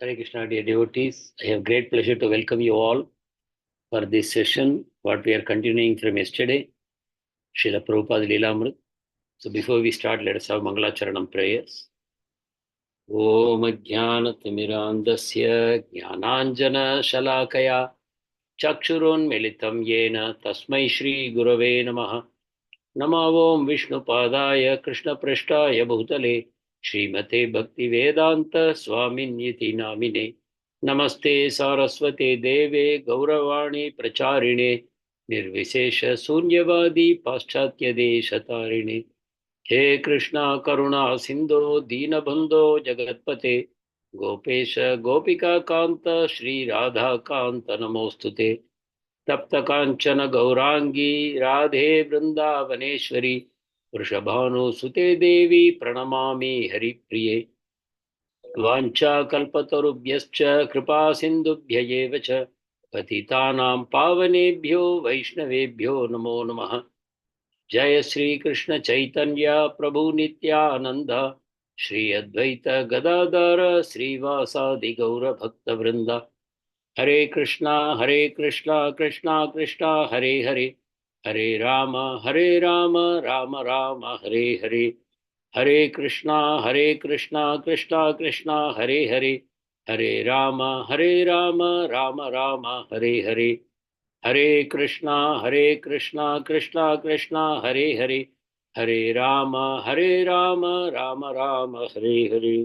Hare Krishna, dear devotees. I have great pleasure to welcome you all for this session, what we are continuing from yesterday, Srila Prabhupada Leelamrit. So before we start, let us have Mangalacharanam prayers. Om Jnanatimirandasya Jnananjana Shalakaya Chakshurun Militam Yena Tasmai Shri Gurave Namaha Namo Om Vishnupadaya Krishna Prashtaya Bhutale Srimate Bhakti Vedanta Swaminiti Namine Namaste Saraswate Deve Gauravani Pracharine Nirvishesha Sunyavadi Paschatya Deshatarine He Krishna Karuna Sindhu Deenabandho Jagatpate Gopesha Gopika Kanta Shri Radha Kanta Namostute तप्त कांचन गौरांगी राधे वृंदावनेश्वरी वृषभानुसुते देवी प्रणमामि हरिप्रिये वाञ्छाकल्पतरुभ्यश्च कृपा सिन्धुभ्य एव च पतितानां पावनेभ्यो वैष्णवेभ्यो नमो नमः। जय श्री कृष्ण चैतन्य प्रभु नित्यानंद श्री अद्वैत गदाधर श्रीवासादि गौर भक्त वृंद हरे Krishna Krishna Krishna Hare Hare Hare Ram Ram Ram Hare Hare Hare Krishna Krishna Krishna Hare Hare Hare Ram Ram Ram Hare Hare Hare Krishna Krishna Krishna Hare Hare Hare Ram Ram Ram Hare Hare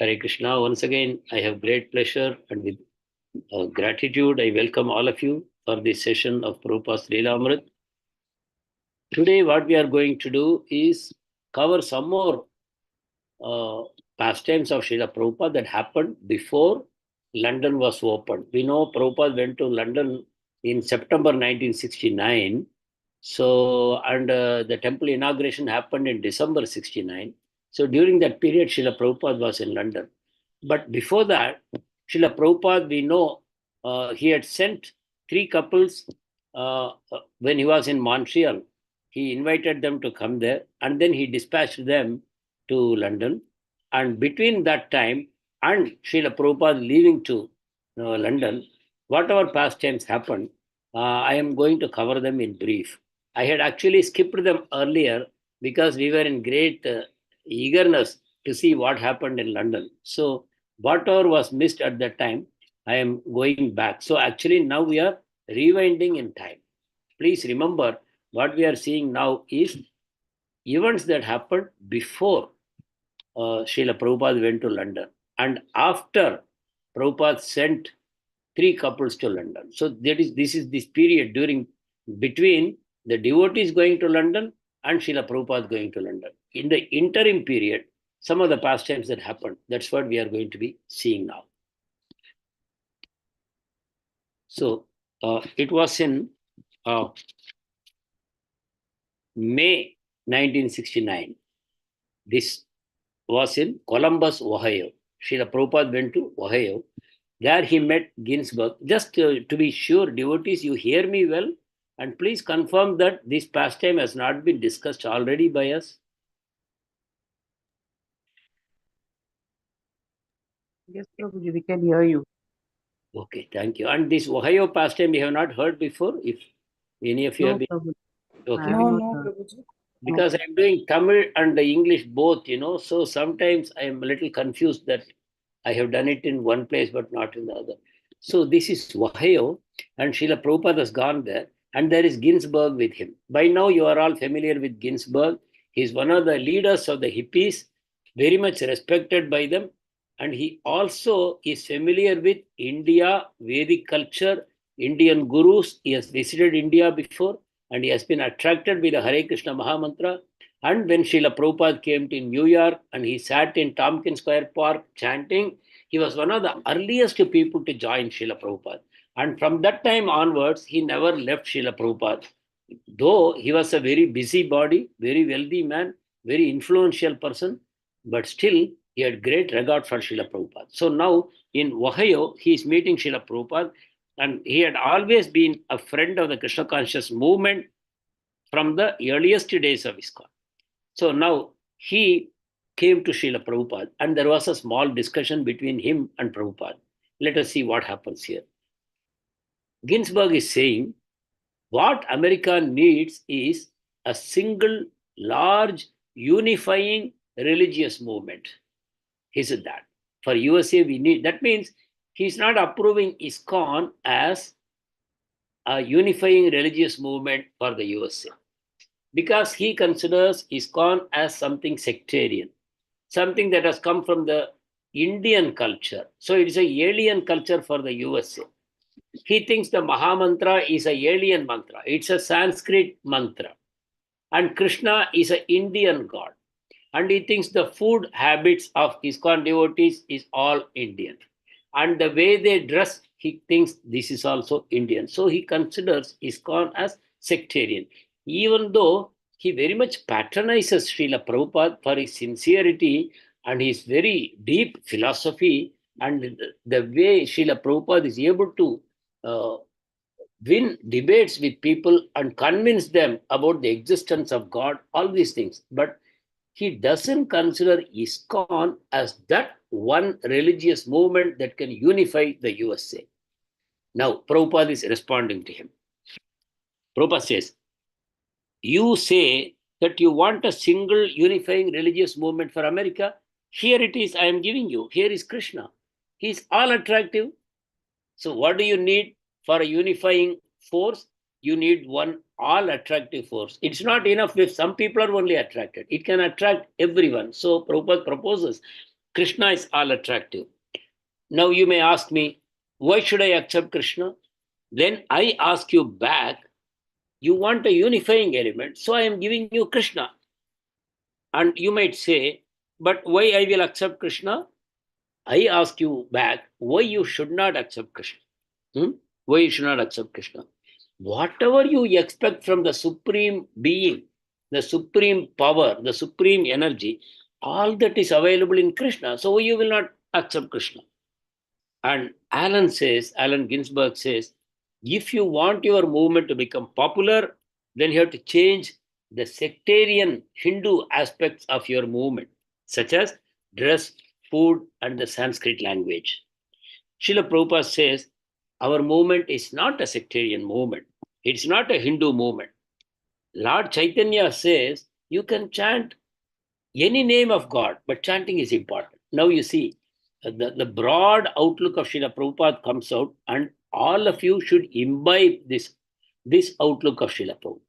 Hare Krishna. Once again, I have great pleasure and with gratitude, I welcome all of you for this session of Prabhupada's Leela Amrit. Today, what we are going to do is cover some more uh, pastimes of Srila Prabhupada that happened before London was opened. We know Prabhupada went to London in September 1969. So, and the temple inauguration happened in December 69. So, during that period, Srila Prabhupada was in London. But before that, Srila Prabhupada, we know he had sent three couples when he was in Montreal. He invited them to come there and then he dispatched them to London. And between that time and Srila Prabhupada leaving to London, whatever pastimes happened, I am going to cover them in brief. I had actually skipped them earlier because we were in great eagerness to see what happened in London. So, whatever was missed at that time, I am going back. So, actually, now we are rewinding in time. Please remember what we are seeing now is events that happened before Srila Prabhupada went to London and after Prabhupada sent three couples to London. So this is this period during between the devotees going to London and Srila Prabhupada going to London. In the interim period, some of the pastimes that happened, that's what we are going to be seeing now. So it was in May 1969. This was in Columbus, Ohio. Srila Prabhupada went to Ohio. There he met Ginsburg. Just to be sure, devotees, you hear me well? And please confirm that this pastime has not been discussed already by us. Yes, Prabhuji, we can hear you. Okay, thank you. And this Ohio pastime we have not heard before. If any of you have No, been, Prabhuji, I okay. have No, not no, heard. Prabhuji. No. Because I'm doing Tamil and the English both, so sometimes I am a little confused that I have done it in one place but not in the other. So this is Ohio, and Srila Prabhupada has gone there, and there is Ginsburg with him. By now, you are all familiar with Ginsburg. He's one of the leaders of the hippies, very much respected by them, and he also is familiar with India, Vedic culture, Indian gurus. He has visited India before, and he has been attracted by the Hare Krishna Mahamantra. And when Srila Prabhupada came to New York and he sat in Tompkins Square Park chanting, he was one of the earliest people to join Srila Prabhupada. And from that time onwards, he never left Srila Prabhupada. Though he was a very busybody, very wealthy man, very influential person, but still he had great regard for Srila Prabhupada. So now in Ohio, he is meeting Srila Prabhupada, and he had always been a friend of the Krishna conscious movement from the earliest days of ISKCON. So now he came to Srila Prabhupada, and there was a small discussion between him and Prabhupada. Let us see what happens here. Ginsburg is saying what America needs is a single, large, unifying religious movement. He said that. For USA, we need, that means he's not approving ISKCON as a unifying religious movement for the USA because he considers ISKCON as something sectarian, something that has come from the Indian culture. So it is a alien culture for the USA. He thinks the Mahamantra is a alien mantra. It's a Sanskrit mantra. And Krishna is an Indian god. And he thinks the food habits of ISKCON devotees is all Indian. And the way they dress, he thinks this is also Indian. So he considers ISKCON as sectarian, even though he very much patronizes Srila Prabhupada for his sincerity and his very deep philosophy and the way Srila Prabhupada is able to win debates with people and convince them about the existence of God, all these things. But he doesn't consider ISKCON as that one religious movement that can unify the USA. Now, Prabhupada is responding to him. Prabhupada says, you say that you want a single unifying religious movement for America. Here it is, I am giving you. Here is Krishna. He is all attractive. So what do you need for a unifying force? You need one all attractive force. It's not enough if some people are only attracted. It can attract everyone. So Prabhupada proposes Krishna is all attractive. Now you may ask me, why should I accept Krishna? Then I ask you back, you want a unifying element, so I am giving you Krishna. And you might say, but why I will accept Krishna? I ask you back, why you should not accept Krishna? Why you should not accept Krishna? Whatever you expect from the supreme being, the supreme power, the supreme energy, all that is available in Krishna. So you will not accept Krishna. And Allen Ginsberg says, if you want your movement to become popular, then you have to change the sectarian Hindu aspects of your movement, such as dress, food, and the Sanskrit language. Srila Prabhupada says, our movement is not a sectarian movement. It's not a Hindu movement. Lord Chaitanya says, you can chant any name of God, but chanting is important. Now you see, the broad outlook of Srila Prabhupada comes out, and all of you should imbibe this outlook of Srila Prabhupada.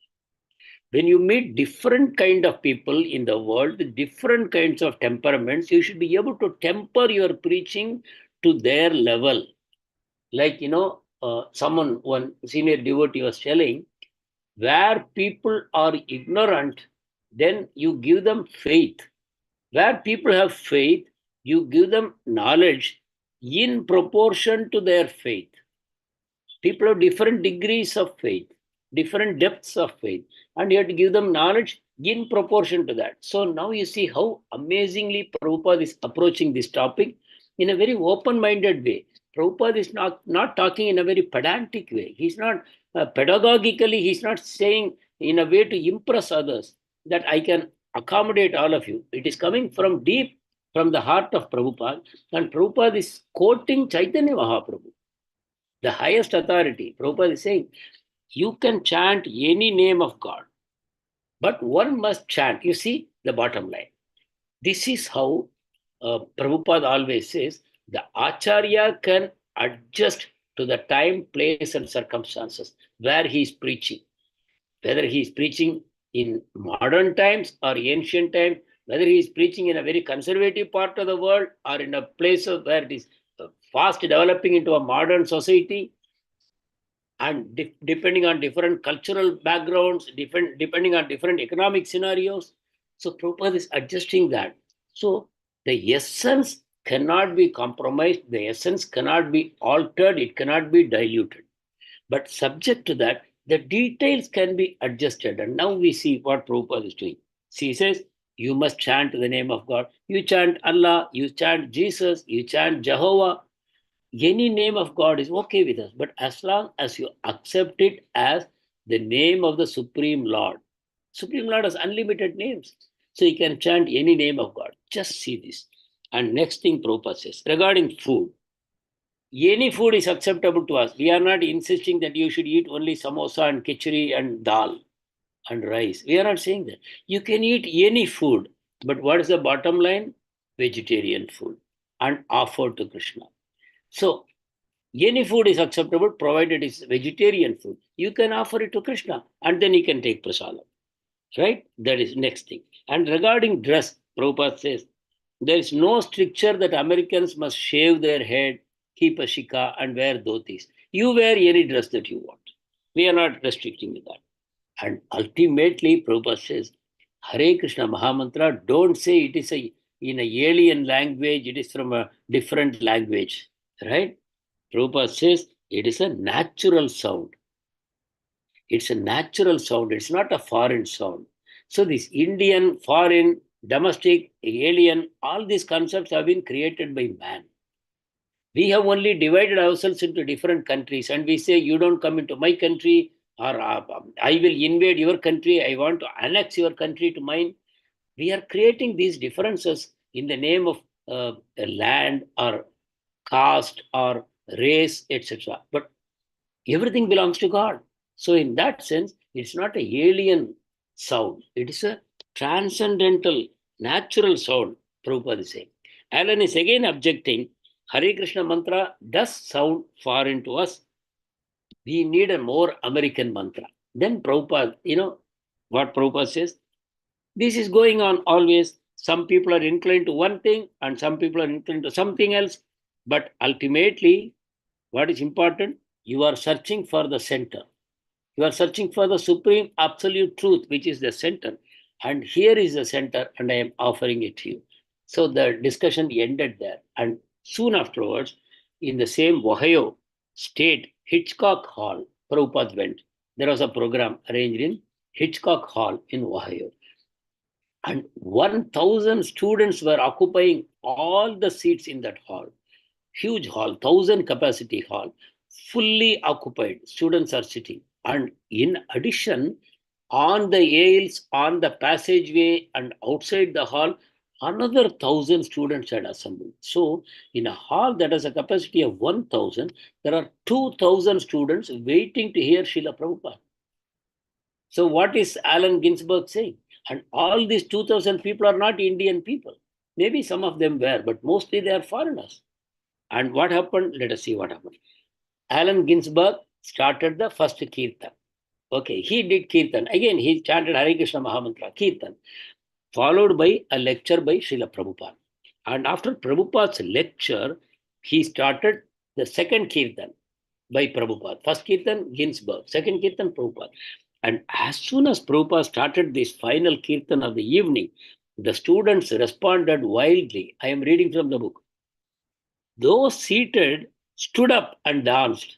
When you meet different kind of people in the world, with different kinds of temperaments, you should be able to temper your preaching to their level. Like, one senior devotee was telling, where people are ignorant, then you give them faith. Where people have faith, you give them knowledge in proportion to their faith. People have different degrees of faith, different depths of faith, and you have to give them knowledge in proportion to that. So now you see how amazingly Prabhupada is approaching this topic in a very open-minded way. Prabhupada is not talking in a very pedantic way. He's not pedagogically, he's not saying in a way to impress others that I can accommodate all of you. It is coming from deep, from the heart of Prabhupada, and Prabhupada is quoting Chaitanya Mahaprabhu, the highest authority. Prabhupada is saying, you can chant any name of God, but one must chant. You see the bottom line. This is how Prabhupada always says, the Acharya can adjust to the time, place, and circumstances where he is preaching. Whether he is preaching in modern times or ancient times, whether he is preaching in a very conservative part of the world or in a place where it is fast developing into a modern society, and depending on different cultural backgrounds, depending on different economic scenarios. So Prabhupada is adjusting that. So the essence cannot be compromised, the essence cannot be altered, it cannot be diluted. But subject to that, the details can be adjusted. And now we see what Prabhupada is doing. See, he says, you must chant the name of God. You chant Allah, you chant Jesus, you chant Jehovah. Any name of God is okay with us. But as long as you accept it as the name of the Supreme Lord. Supreme Lord has unlimited names. So you can chant any name of God. Just see this. And next thing Prabhupada says, regarding food, any food is acceptable to us. We are not insisting that you should eat only samosa and khichdi and dal and rice. We are not saying that. You can eat any food, but what is the bottom line? Vegetarian food and offered to Krishna. So any food is acceptable provided it's vegetarian food. You can offer it to Krishna and then you can take prasadam. Right? That is next thing. And regarding dress, Prabhupada says, there is no stricture that Americans must shave their head, keep a shika, and wear dhotis. You wear any dress that you want. We are not restricting that. And ultimately, Prabhupada says, Hare Krishna Mahamantra, don't say it is in a alien language, it is from a different language. Right? Prabhupada says it is a natural sound. It's a natural sound. It's not a foreign sound. So this Indian, foreign, domestic, alien, all these concepts have been created by man. We have only divided ourselves into different countries and we say, you don't come into my country or I will invade your country. I want to annex your country to mine. We are creating these differences in the name of land or caste or race, etc. But everything belongs to God. So, in that sense, it's not an alien sound, it is a transcendental, natural sound, Prabhupada is saying. Alan is again objecting Hare Krishna mantra does sound foreign to us. We need a more American mantra. Then Prabhupada, what Prabhupada says? This is going on always. Some people are inclined to one thing and some people are inclined to something else. But ultimately, what is important? You are searching for the center. You are searching for the supreme absolute truth, which is the center. And here is the center, and I am offering it to you. So the discussion ended there. And soon afterwards, in the same Ohio state, Hitchcock Hall, Prabhupada went. There was a program arranged in Hitchcock Hall in Ohio. And 1,000 students were occupying all the seats in that hall. Huge hall, 1,000 capacity hall, fully occupied. Students are sitting. And in addition, on the aisles, on the passageway, and outside the hall, another 1,000 students had assembled. So, in a hall that has a capacity of 1,000, there are 2,000 students waiting to hear Srila Prabhupada. So, what is Allen Ginsberg saying? And all these 2,000 people are not Indian people. Maybe some of them were, but mostly they are foreigners. And what happened? Let us see what happened. Allen Ginsberg started the first Kirtan. Okay, he did Kirtan. Again, he chanted Hare Krishna Mahamantra, Kirtan, followed by a lecture by Srila Prabhupada. And after Prabhupada's lecture, he started the second Kirtan by Prabhupada. First Kirtan, Ginsberg. Second Kirtan, Prabhupada. And as soon as Prabhupada started this final Kirtan of the evening, the students responded wildly. I am reading from the book. Those seated stood up and danced.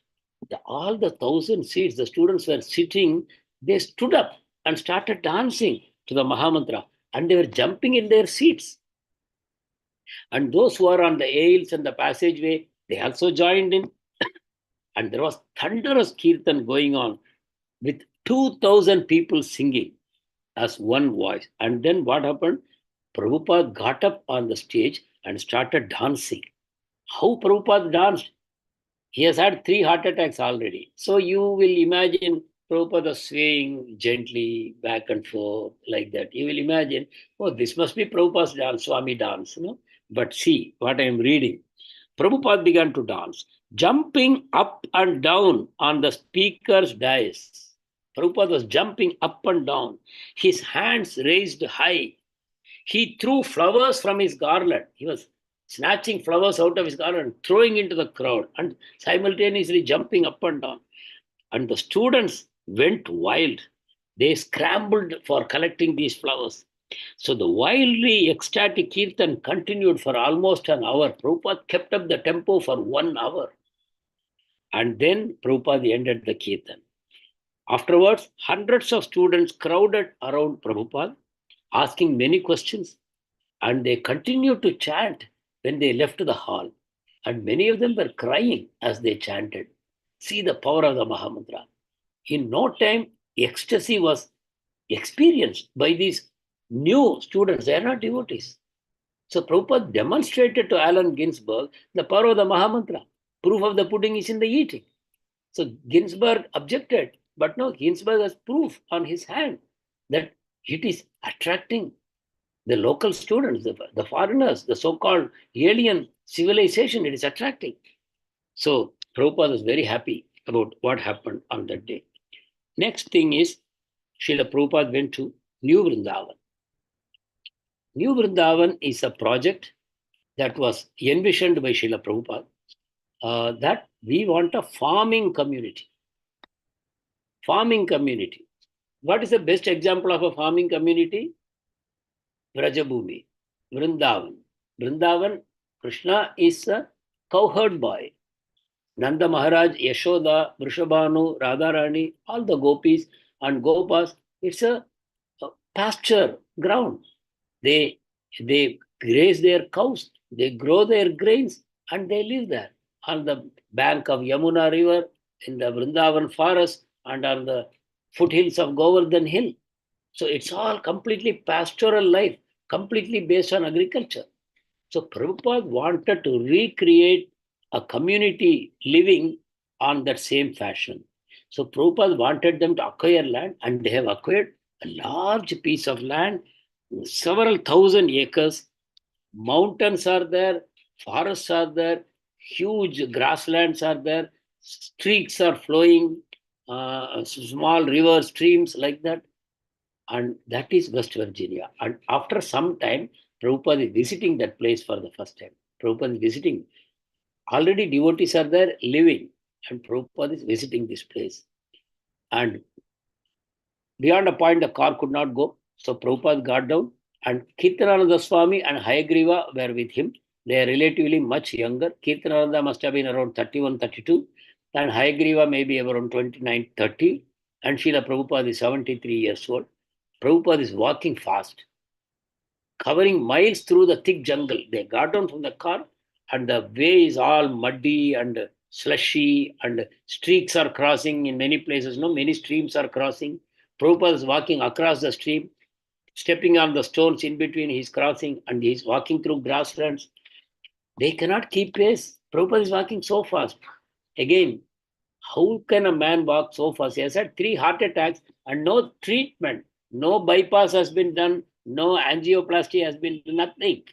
All the 1,000 seats, the students were sitting, they stood up and started dancing to the Mahamantra and they were jumping in their seats. And those who are on the aisles and the passageway, they also joined in. And there was thunderous kirtan going on with 2,000 people singing as one voice. And then what happened? Prabhupada got up on the stage and started dancing. How Prabhupada danced? He has had 3 heart attacks already. So you will imagine Prabhupada swaying gently back and forth like that. You will imagine, oh, this must be Prabhupada's dance, Swami dance. But see what I am reading. Prabhupada began to dance, jumping up and down on the speaker's dais. Prabhupada was jumping up and down, his hands raised high. He threw flowers from his garland. He was snatching flowers out of his garland, throwing into the crowd, and simultaneously jumping up and down. And the students went wild. They scrambled for collecting these flowers. So the wildly ecstatic kirtan continued for almost an hour. Prabhupada kept up the tempo for 1 hour. And then Prabhupada ended the kirtan. Afterwards, hundreds of students crowded around Prabhupada, asking many questions. And they continued to chant when they left the hall. And many of them were crying as they chanted. See the power of the Mahamantra. In no time, ecstasy was experienced by these new students, they are not devotees. So Prabhupada demonstrated to Allen Ginsberg the power of the Mahamantra. Proof of the pudding is in the eating. So Ginsberg objected, but no, Ginsberg has proof on his hand that it is attracting the local students, the foreigners, the so-called alien civilization, it is attracting. So Prabhupada was very happy about what happened on that day. Next thing is, Srila Prabhupada went to New Vrindavan. New Vrindavan is a project that was envisioned by Srila Prabhupada, that we want a farming community. Farming community. What is the best example of a farming community? Vrajabhumi, Vrindavan. Vrindavan, Krishna is a cowherd boy. Nanda Maharaj, Yashoda, Vrishabhanu, Radharani, all the gopis and gopas, it's a pasture ground. They graze their cows, they grow their grains, and they live there on the bank of Yamuna River, in the Vrindavan forest, and on the foothills of Govardhan Hill. So it's all completely pastoral life, completely based on agriculture. So Prabhupada wanted to recreate a community living on that same fashion. So Prabhupada wanted them to acquire land, and they have acquired a large piece of land, several thousand acres. Mountains are there, forests are there, huge grasslands are there, streaks are flowing, small rivers, streams like that. And that is West Virginia. And after some time, Prabhupada is visiting that place for the first time. Prabhupada is visiting. Already devotees are there living, and Prabhupada is visiting this place. And beyond a point, the car could not go. So Prabhupada got down, and Kirtanananda Swami and Hayagriva were with him. They are relatively much younger. Kirtanananda must have been around 31, 32, and Hayagriva may be around 29, 30. And Srila Prabhupada is 73 years old. Prabhupada is walking fast, covering miles through the thick jungle. They got down from the car, and the way is all muddy and slushy, and streaks are crossing in many places. No, many streams are crossing. Prabhupada is walking across the stream, stepping on the stones in between. He's crossing, and he's walking through grasslands. They cannot keep pace. Prabhupada is walking so fast. Again, how can a man walk so fast? He has had 3 heart attacks and no treatment. No bypass has been done. No angioplasty has been done. Nothing.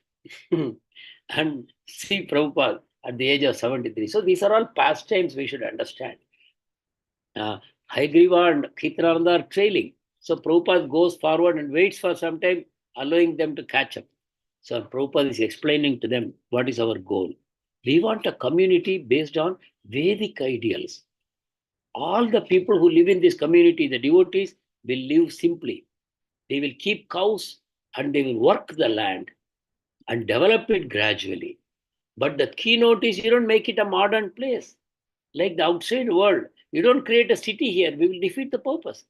And see Prabhupada at the age of 73. So these are all pastimes we should understand. Haigriva and Kirtanananda are trailing. So Prabhupada goes forward and waits for some time, allowing them to catch up. So Prabhupada is explaining to them what is our goal. We want a community based on Vedic ideals. All the people who live in this community, the devotees, will live simply. They will keep cows and they will work the land and develop it gradually. But the keynote is you don't make it a modern place like the outside world. You don't create a city here. We will defeat the purpose.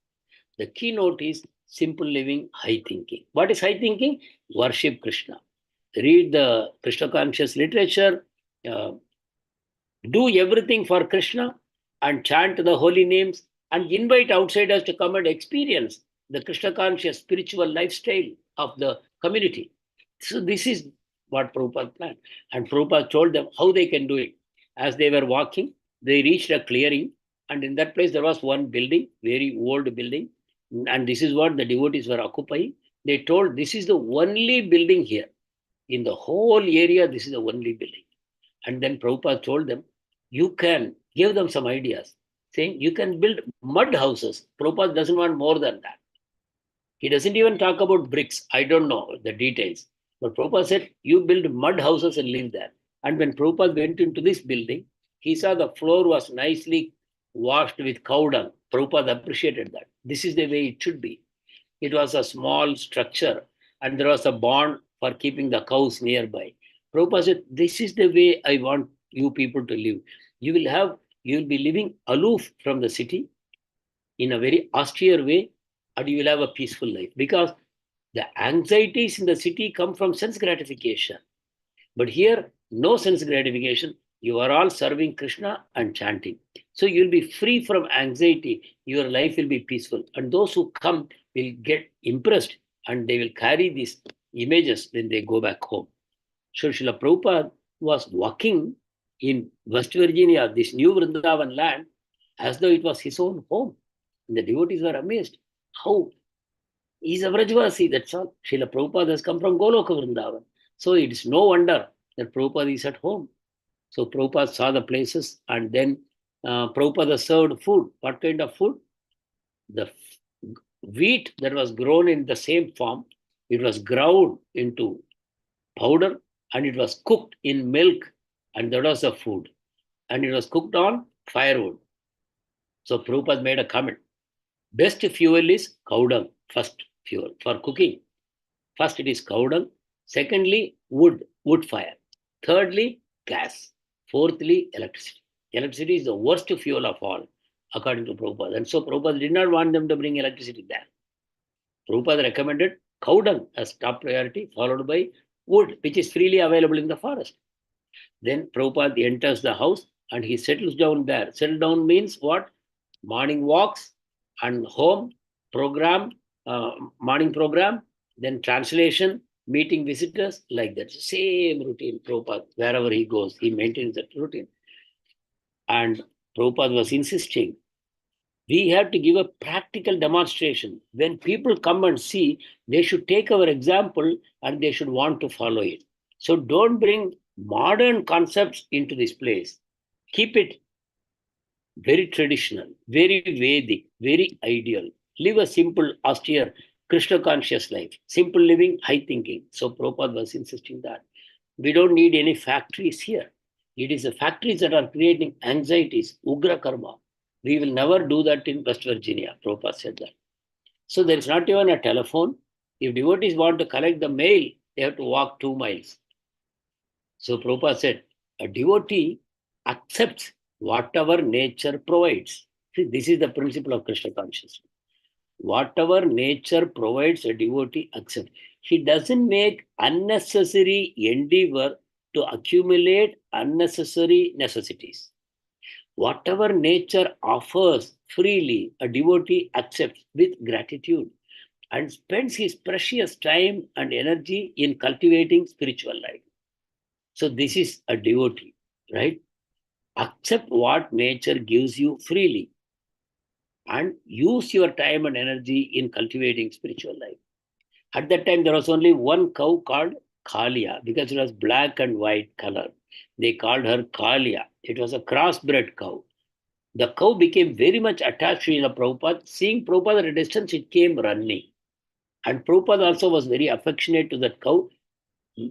The keynote is simple living, high thinking. What is high thinking? Worship Krishna. Read the Krishna conscious literature. Do everything for Krishna and chant the holy names and invite outsiders to come and experience the Krishna conscious spiritual lifestyle of the community. So this is what Prabhupada planned. And Prabhupada told them how they can do it. As they were walking, they reached a clearing, and in that place there was one building, very old building, and this is what the devotees were occupying. They told, this is the only building here. In the whole area, this is the only building. And then Prabhupada told them, you can give them some ideas, saying you can build mud houses. Prabhupada doesn't want more than that. He doesn't even talk about bricks. I don't know the details. But Prabhupada said, you build mud houses and live there. And when Prabhupada went into this building, he saw the floor was nicely washed with cow dung. Prabhupada appreciated that. This is the way it should be. It was a small structure, and there was a barn for keeping the cows nearby. Prabhupada said, this is the way I want you people to live. You will be living aloof from the city in a very austere way, and you will have a peaceful life. Because the anxieties in the city come from sense gratification. But here, no sense gratification. You are all serving Krishna and chanting. So you'll be free from anxiety. Your life will be peaceful. And those who come will get impressed and they will carry these images when they go back home. So Srila Prabhupada was walking in West Virginia, this new Vrindavan land, as though it was his own home. And the devotees were amazed. How? He's a Vrajvasi, that's all. Srila Prabhupada has come from Goloka Vrindavan. So it is no wonder that Prabhupada is at home. So Prabhupada saw the places, and then Prabhupada served food. What kind of food? The wheat that was grown in the same farm, it was ground into powder and it was cooked in milk, and that was the food. And it was cooked on firewood. So Prabhupada made a comment. Best fuel is cow dung, first fuel for cooking. First it is cow dung. Secondly, wood fire. Thirdly, gas. Fourthly, electricity. Electricity is the worst fuel of all, according to Prabhupada. And so Prabhupada did not want them to bring electricity there. Prabhupada recommended cow dung as top priority, followed by wood, which is freely available in the forest. Then Prabhupada enters the house and he settles down there. Settle down means what? Morning walks and home program, morning program, then translation, meeting visitors, like that. Same routine, Prabhupada, wherever he goes, he maintains that routine. And Prabhupada was insisting, we have to give a practical demonstration. When people come and see, they should take our example and they should want to follow it. So don't bring modern concepts into this place. Keep it very traditional, very Vedic, very ideal. Live a simple, austere, Krishna conscious life. Simple living, high thinking. So Prabhupada was insisting that. We don't need any factories here. It is the factories that are creating anxieties, ugra karma. We will never do that in West Virginia. Prabhupada said that. So there is not even a telephone. If devotees want to collect the mail, they have to walk 2 miles. So Prabhupada said, a devotee accepts whatever nature provides. See, this is the principle of Krishna consciousness. Whatever nature provides, a devotee accepts. He doesn't make unnecessary endeavor to accumulate unnecessary necessities. Whatever nature offers freely, a devotee accepts with gratitude and spends his precious time and energy in cultivating spiritual life. So this is a devotee, right? Accept what nature gives you freely and use your time and energy in cultivating spiritual life. At that time, there was only one cow called Kalia because it was black and white color. They called her Kalia. It was a crossbred cow. The cow became very much attached to Prabhupada. Seeing Prabhupada at a distance, it came running. And Prabhupada also was very affectionate to that cow.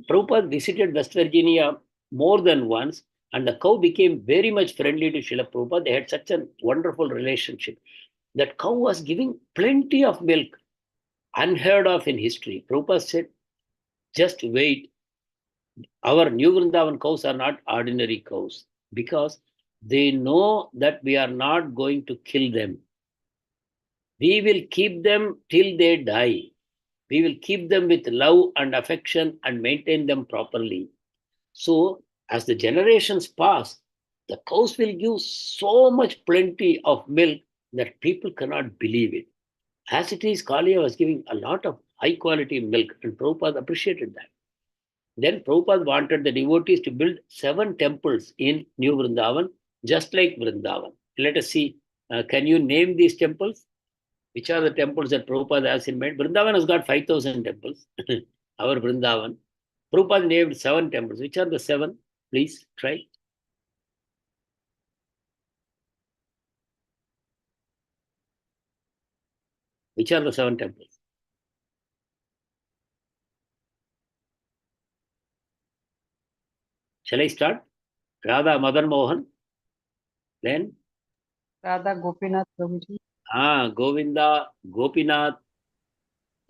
Prabhupada visited West Virginia more than once, and the cow became very much friendly to Srila Prabhupada. They had such a wonderful relationship. That cow was giving plenty of milk, unheard of in history. Prabhupada said, just wait. Our New Vrindavan cows are not ordinary cows because they know that we are not going to kill them. We will keep them till they die. We will keep them with love and affection and maintain them properly. So, as the generations pass, the cows will give so much plenty of milk that people cannot believe it. As it is, Kalia was giving a lot of high quality milk, and Prabhupada appreciated that. Then Prabhupada wanted the devotees to build 7 temples in New Vrindavan, just like Vrindavan. Let us see, can you name these temples? Which are the temples that Prabhupada has in mind? Vrindavan has got 5,000 temples, our Vrindavan. Prabhupada named 7 temples. Which are the 7? Please try. Which are the 7 temples? Shall I start? Radha Madan Mohan. Then? Radha Gopinath Prabhuji. Govinda, Gopinath,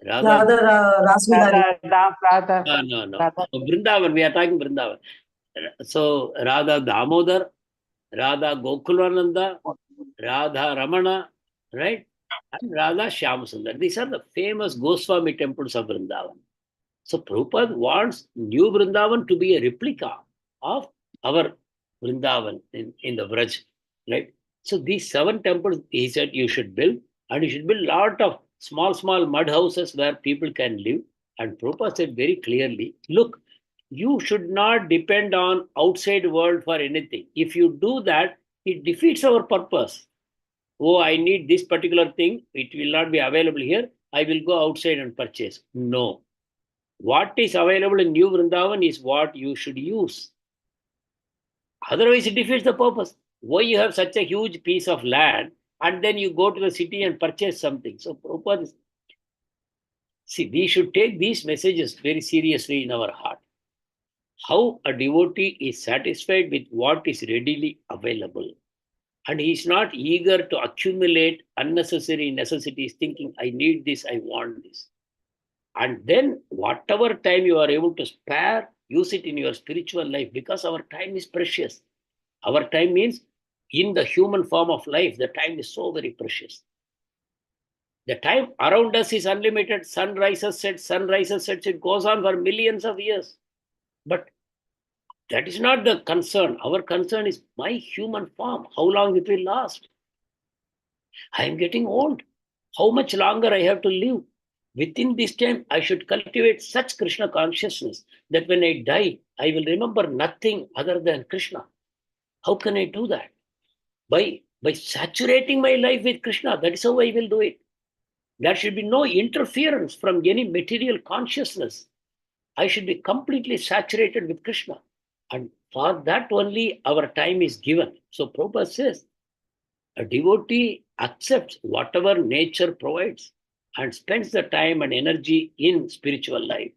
Radha. Radha Rasvidari. Radha. No. Radha. Vrindavan, we are talking Vrindavan. So Radha Damodar, Radha Gokulananda, Radha Ramana, right? And Radha Shyamasundar. These are the famous Goswami temples of Vrindavan. So Prabhupada wants New Vrindavan to be a replica of our Vrindavan in the Vraj, right? So these 7 temples, he said, you should build, and you should build a lot of small mud houses where people can live. And Prabhupada said very clearly, look, you should not depend on outside world for anything. If you do that, it defeats our purpose. Oh, I need this particular thing. It will not be available here. I will go outside and purchase. No. What is available in New Vrindavan is what you should use. Otherwise, it defeats the purpose. Why you have such a huge piece of land and then you go to the city and purchase something? So, Prabhupada, see, we should take these messages very seriously in our heart. How a devotee is satisfied with what is readily available. And he is not eager to accumulate unnecessary necessities, thinking, I need this, I want this. And then, whatever time you are able to spare, use it in your spiritual life, because our time is precious. Our time means in the human form of life, the time is so very precious. The time around us is unlimited. Sun rises, sets, it goes on for millions of years. But that is not the concern. Our concern is my human form, how long it will last. I am getting old. How much longer I have to live? Within this time, I should cultivate such Krishna consciousness that when I die, I will remember nothing other than Krishna. How can I do that? By saturating my life with Krishna. That is how I will do it. There should be no interference from any material consciousness. I should be completely saturated with Krishna. And for that only our time is given. So Prabhupada says, a devotee accepts whatever nature provides and spends the time and energy in spiritual life.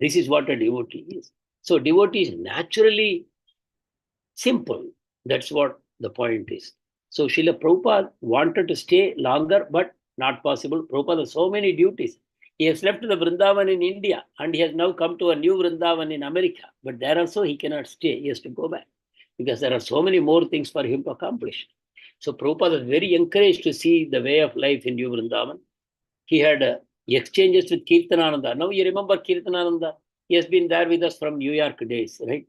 This is what a devotee is. So devotee is naturally simple. That's what the point is. So Srila Prabhupada wanted to stay longer, but not possible. Prabhupada has so many duties. He has left the Vrindavan in India and he has now come to a new Vrindavan in America. But there also he cannot stay. He has to go back because there are so many more things for him to accomplish. So Prabhupada was very encouraged to see the way of life in New Vrindavan. He had exchanges with Kirtanananda. Now you remember Kirtanananda. He has been there with us from New York days, right?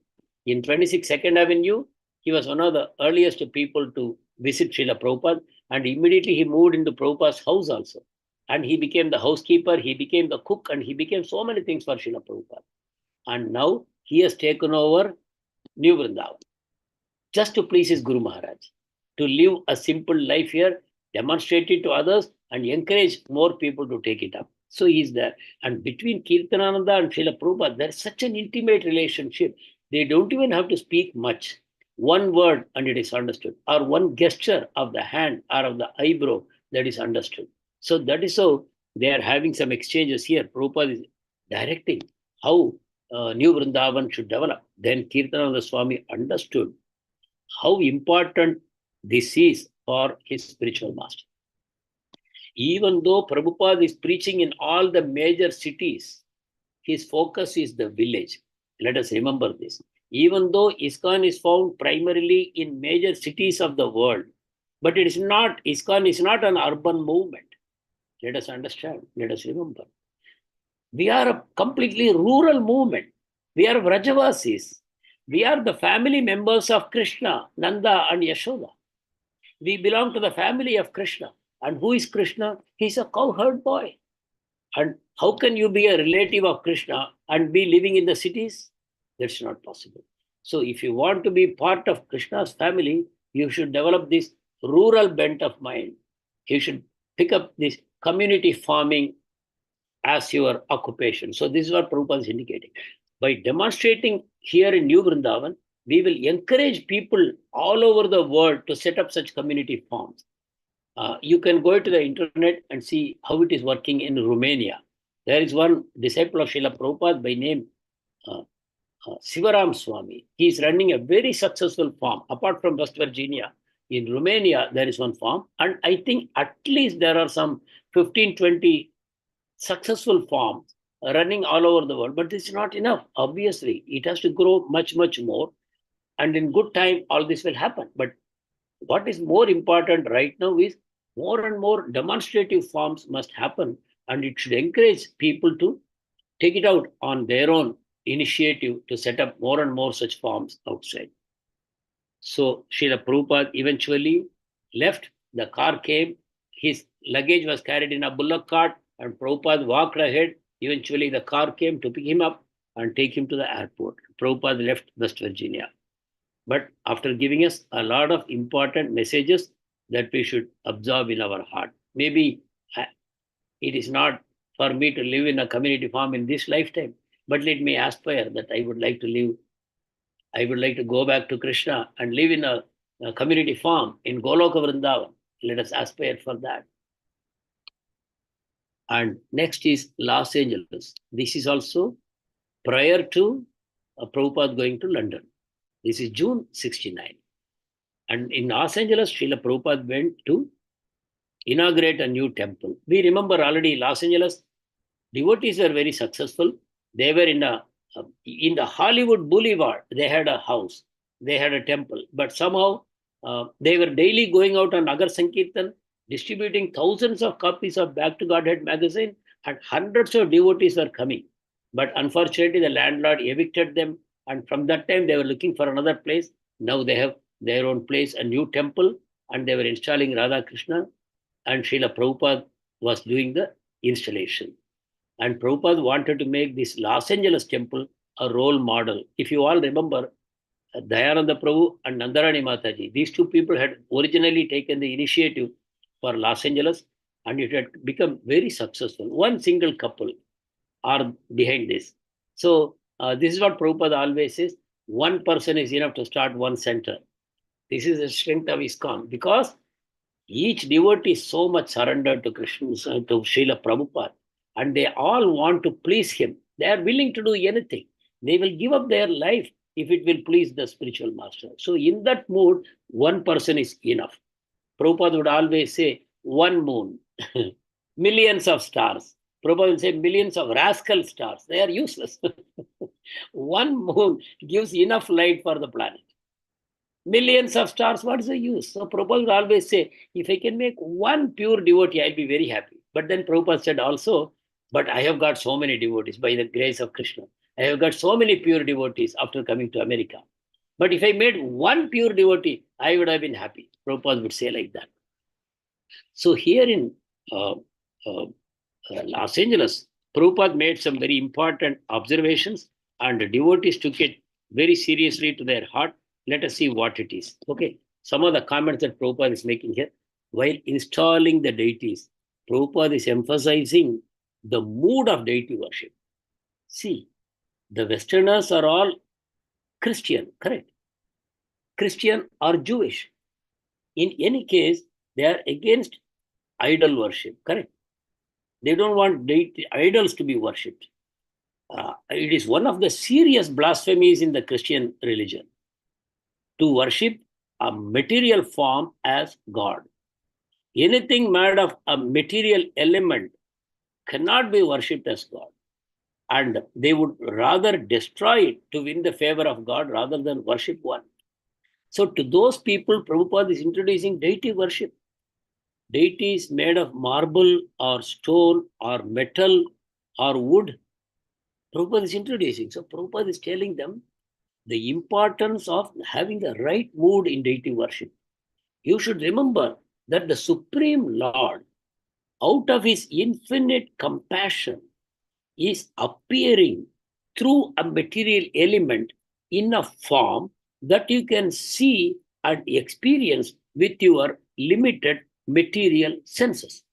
In 26 Second Avenue, he was one of the earliest people to visit Srila Prabhupada, and immediately he moved into Prabhupada's house also. And he became the housekeeper, he became the cook, and he became so many things for Srila Prabhupada. And now he has taken over New Vrindavan just to please his Guru Maharaj, to live a simple life here, demonstrate it to others, and encourage more people to take it up. So he is there. And between Kirtanananda and Srila Prabhupada, there is such an intimate relationship. They don't even have to speak much. One word and it is understood, or one gesture of the hand or of the eyebrow that is understood. So that is how they are having some exchanges here. Prabhupada is directing how New Vrindavan should develop. Then Kirtanananda Swami understood how important this is for his spiritual master. Even though Prabhupada is preaching in all the major cities, his focus is the village. Let us remember this. Even though ISKCON is found primarily in major cities of the world, but it is not, ISKCON is not an urban movement. Let us understand, let us remember. We are a completely rural movement. We are Vrajavasis. We are the family members of Krishna, Nanda and Yashoda. We belong to the family of Krishna. And who is Krishna? He's a cowherd boy. And how can you be a relative of Krishna and be living in the cities? That's not possible. So if you want to be part of Krishna's family, you should develop this rural bent of mind. You should pick up this community farming as your occupation. So this is what Prabhupada is indicating. By demonstrating here in New Vrindavan, we will encourage people all over the world to set up such community farms. You can go to the internet and see how it is working in Romania. There is one disciple of Srila Prabhupada by name Sivaram Swami. He is running a very successful farm. Apart from West Virginia, in Romania, there is one farm. And I think at least there are some 15, 20 successful farms running all over the world. But this is not enough. Obviously, it has to grow much, much more. And in good time, all this will happen. But what is more important right now is more and more demonstrative farms must happen. And it should encourage people to take it out on their own initiative to set up more and more such farms outside. So Srila Prabhupada eventually left. The car came. His luggage was carried in a bullock cart, and Prabhupada walked ahead. Eventually, the car came to pick him up and take him to the airport. Prabhupada left West Virginia. But after giving us a lot of important messages that we should absorb in our heart. Maybe it is not for me to live in a community farm in this lifetime, but let me aspire that I would like to go back to Krishna and live in a community farm in Goloka Vrindavan. Let us aspire for that. And next is Los Angeles. This is also prior to Prabhupada going to London. This is June 69. And in Los Angeles, Srila Prabhupada went to inaugurate a new temple. We remember already Los Angeles, devotees were very successful. They were in the Hollywood Boulevard. They had a house. They had a temple. But somehow they were daily going out on Nagar Sankirtan, distributing thousands of copies of Back to Godhead magazine, and hundreds of devotees were coming. But unfortunately, the landlord evicted them. And from that time, they were looking for another place. Now they have their own place, a new temple, and they were installing Radha Krishna. And Srila Prabhupada was doing the installation. And Prabhupada wanted to make this Los Angeles temple a role model. If you all remember, Dayananda Prabhu and Nandarani Mataji, these two people had originally taken the initiative for Los Angeles, and it had become very successful. One single couple are behind this. So this is what Prabhupada always says, one person is enough to start one center. This is the strength of ISKCON, because each devotee is so much surrendered to Krishna, to Srila Prabhupada, and they all want to please him. They are willing to do anything. They will give up their life if it will please the spiritual master. So in that mood, one person is enough. Prabhupada would always say, one moon, millions of stars. Prabhupada will say, millions of rascal stars. They are useless. One moon gives enough light for the planet. Millions of stars, what is the use? So Prabhupada would always say, if I can make one pure devotee, I'll be very happy. But then Prabhupada said also, but I have got so many devotees by the grace of Krishna. I have got so many pure devotees after coming to America. But if I made one pure devotee, I would have been happy. Prabhupada would say like that. So here in Los Angeles, Prabhupada made some very important observations, and the devotees took it very seriously to their heart. Let us see what it is. Okay, some of the comments that Prabhupada is making here. While installing the deities, Prabhupada is emphasizing the mood of deity worship. See, the Westerners are all Christian, correct? Christian or Jewish. In any case, they are against idol worship, correct? They don't want deity, idols to be worshipped. It is one of the serious blasphemies in the Christian religion to worship a material form as God. Anything made of a material element cannot be worshipped as God. And they would rather destroy it to win the favor of God rather than worship one. So to those people, Prabhupada is introducing deity worship. Deities made of marble or stone or metal or wood, Prabhupada is introducing. So Prabhupada is telling them the importance of having the right mood in deity worship. You should remember that the Supreme Lord, out of his infinite compassion, is appearing through a material element in a form that you can see and experience with your limited material senses.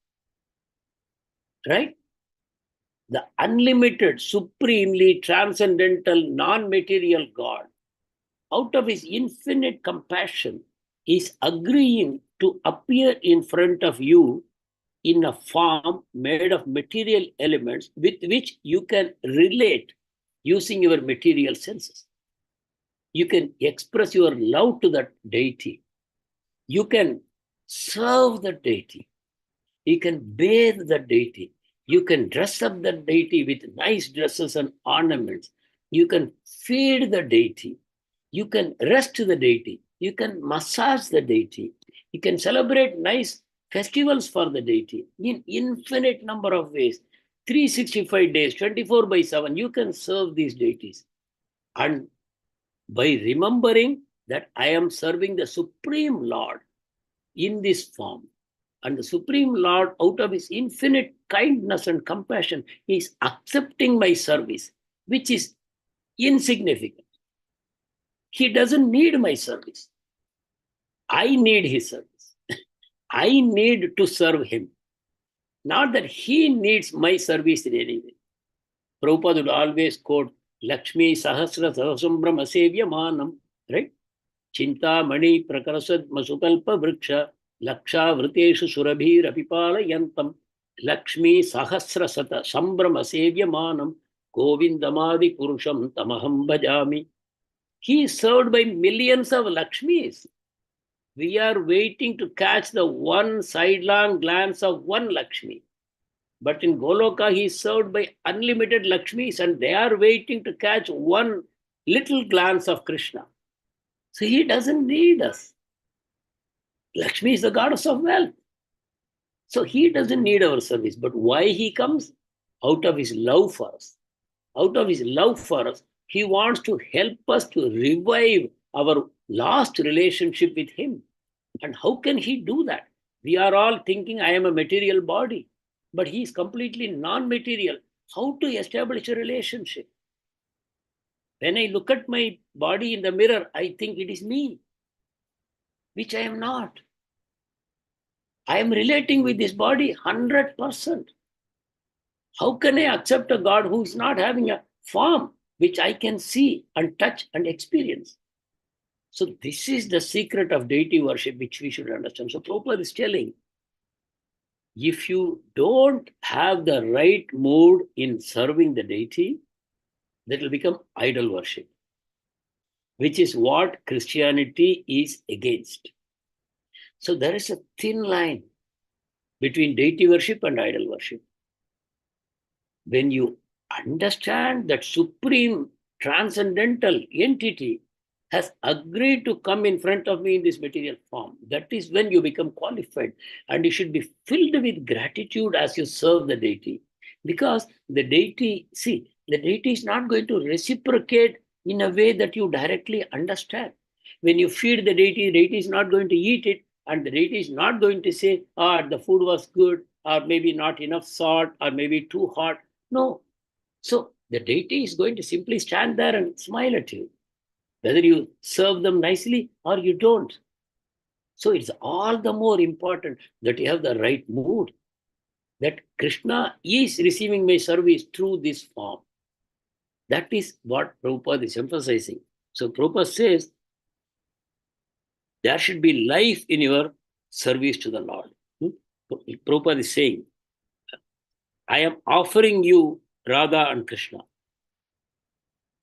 Right? The unlimited, supremely transcendental, non-material God, out of his infinite compassion, is agreeing to appear in front of you in a form made of material elements with which you can relate using your material senses. You can express your love to that deity. You can serve the deity. You can bathe the deity. You can dress up the deity with nice dresses and ornaments. You can feed the deity. You can rest the deity. You can massage the deity. You can celebrate nice festivals for the deity in infinite number of ways. 365 days, 24/7, you can serve these deities. And by remembering that I am serving the Supreme Lord in this form, And the Supreme Lord, out of his infinite kindness and compassion, is accepting my service, which is insignificant. He doesn't need my service. I need his service. I need to serve him. Not that he needs my service in any way. Prabhupada would always quote Lakshmi Sahasra Sahasambram Asevya Manam, right? Chinta Mani Prakarasad Masukalpa Vriksha Laksha Vriteshu Surabhi Rapipala Yantam Lakshmi Sahasra Sata Sambram Asevya Manam Govindamadi Purusham Tamaham Bhajami. He is served by millions of Lakshmis. We are waiting to catch the one sidelong glance of one Lakshmi. But in Goloka, he is served by unlimited Lakshmis, and they are waiting to catch one little glance of Krishna. So he doesn't need us. Lakshmi is the goddess of wealth. So he doesn't need our service. But why he comes? Out of his love for us. Out of his love for us, he wants to help us to revive our lost relationship with him. And how can he do that? We are all thinking, I am a material body, but he is completely non-material. How to establish a relationship? When I look at my body in the mirror, I think it is me, which I am not. I am relating with this body 100%. How can I accept a God who is not having a form which I can see and touch and experience? So this is the secret of deity worship, which we should understand. So Prabhupada is telling, if you don't have the right mood in serving the deity, that will become idol worship, which is what Christianity is against. So there is a thin line between deity worship and idol worship. When you understand that supreme transcendental entity has agreed to come in front of me in this material form, that is when you become qualified, and you should be filled with gratitude as you serve the deity. Because the deity, see, the deity is not going to reciprocate in a way that you directly understand. When you feed the deity is not going to eat it, and the deity is not going to say, the food was good, or maybe not enough salt, or maybe too hot. No. So the deity is going to simply stand there and smile at you, whether you serve them nicely or you don't. So it's all the more important that you have the right mood, that Krishna is receiving my service through this form. That is what Prabhupada is emphasizing. So Prabhupada says, there should be life in your service to the Lord. Prabhupada is saying, I am offering you Radha and Krishna,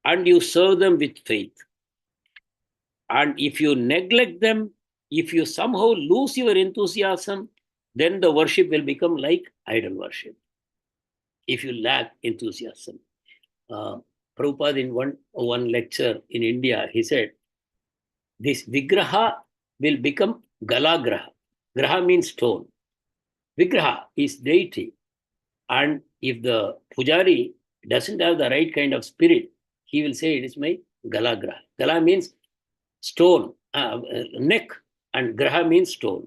and you serve them with faith. And if you neglect them, if you somehow lose your enthusiasm, then the worship will become like idol worship. If you lack enthusiasm. Prabhupada in one lecture in India, he said, this Vigraha will become Galagraha. Graha means stone. Vigraha is deity. And if the pujari doesn't have the right kind of spirit, he will say it is my Galagraha. Gala means stone, neck, and graha means stone.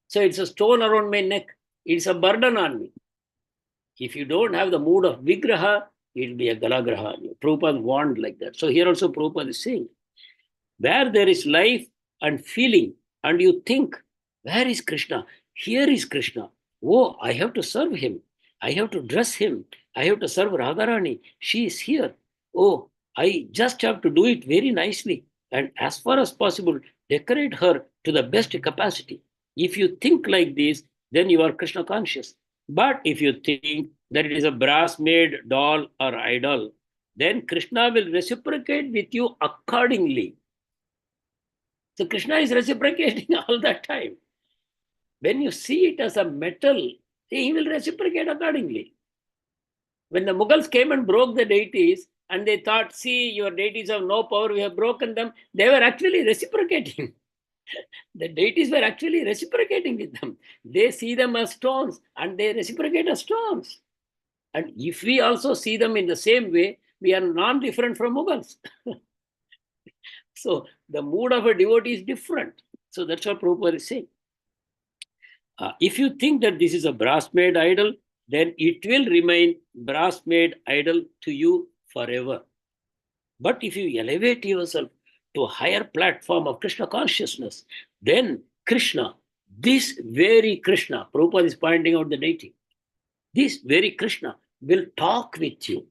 So it's a stone around my neck. It's a burden on me. If you don't have the mood of Vigraha, it will be a Galagraha on you. Prabhupada warned like that. So here also Prabhupada is saying, where there is life and feeling, and you think, where is Krishna? Here is Krishna. Oh, I have to serve him. I have to dress him. I have to serve Radharani. She is here. Oh, I just have to do it very nicely. And as far as possible, decorate her to the best capacity. If you think like this, then you are Krishna conscious. But if you think that it is a brass-made doll or idol, then Krishna will reciprocate with you accordingly. So Krishna is reciprocating all that time. When you see it as a metal, he will reciprocate accordingly. When the Mughals came and broke the deities, and they thought, see, your deities have no power, we have broken them, they were actually reciprocating. The deities were actually reciprocating with them. They see them as stones, and they reciprocate as stones. And if we also see them in the same way, we are non-different from Mughals. So the mood of a devotee is different. So that's what Prabhupada is saying. If you think that this is a brass-made idol, then it will remain brass-made idol to you forever. But if you elevate yourself to a higher platform of Krishna consciousness, then Krishna, this very Krishna, Prabhupada is pointing out the deity, this very Krishna will talk with you.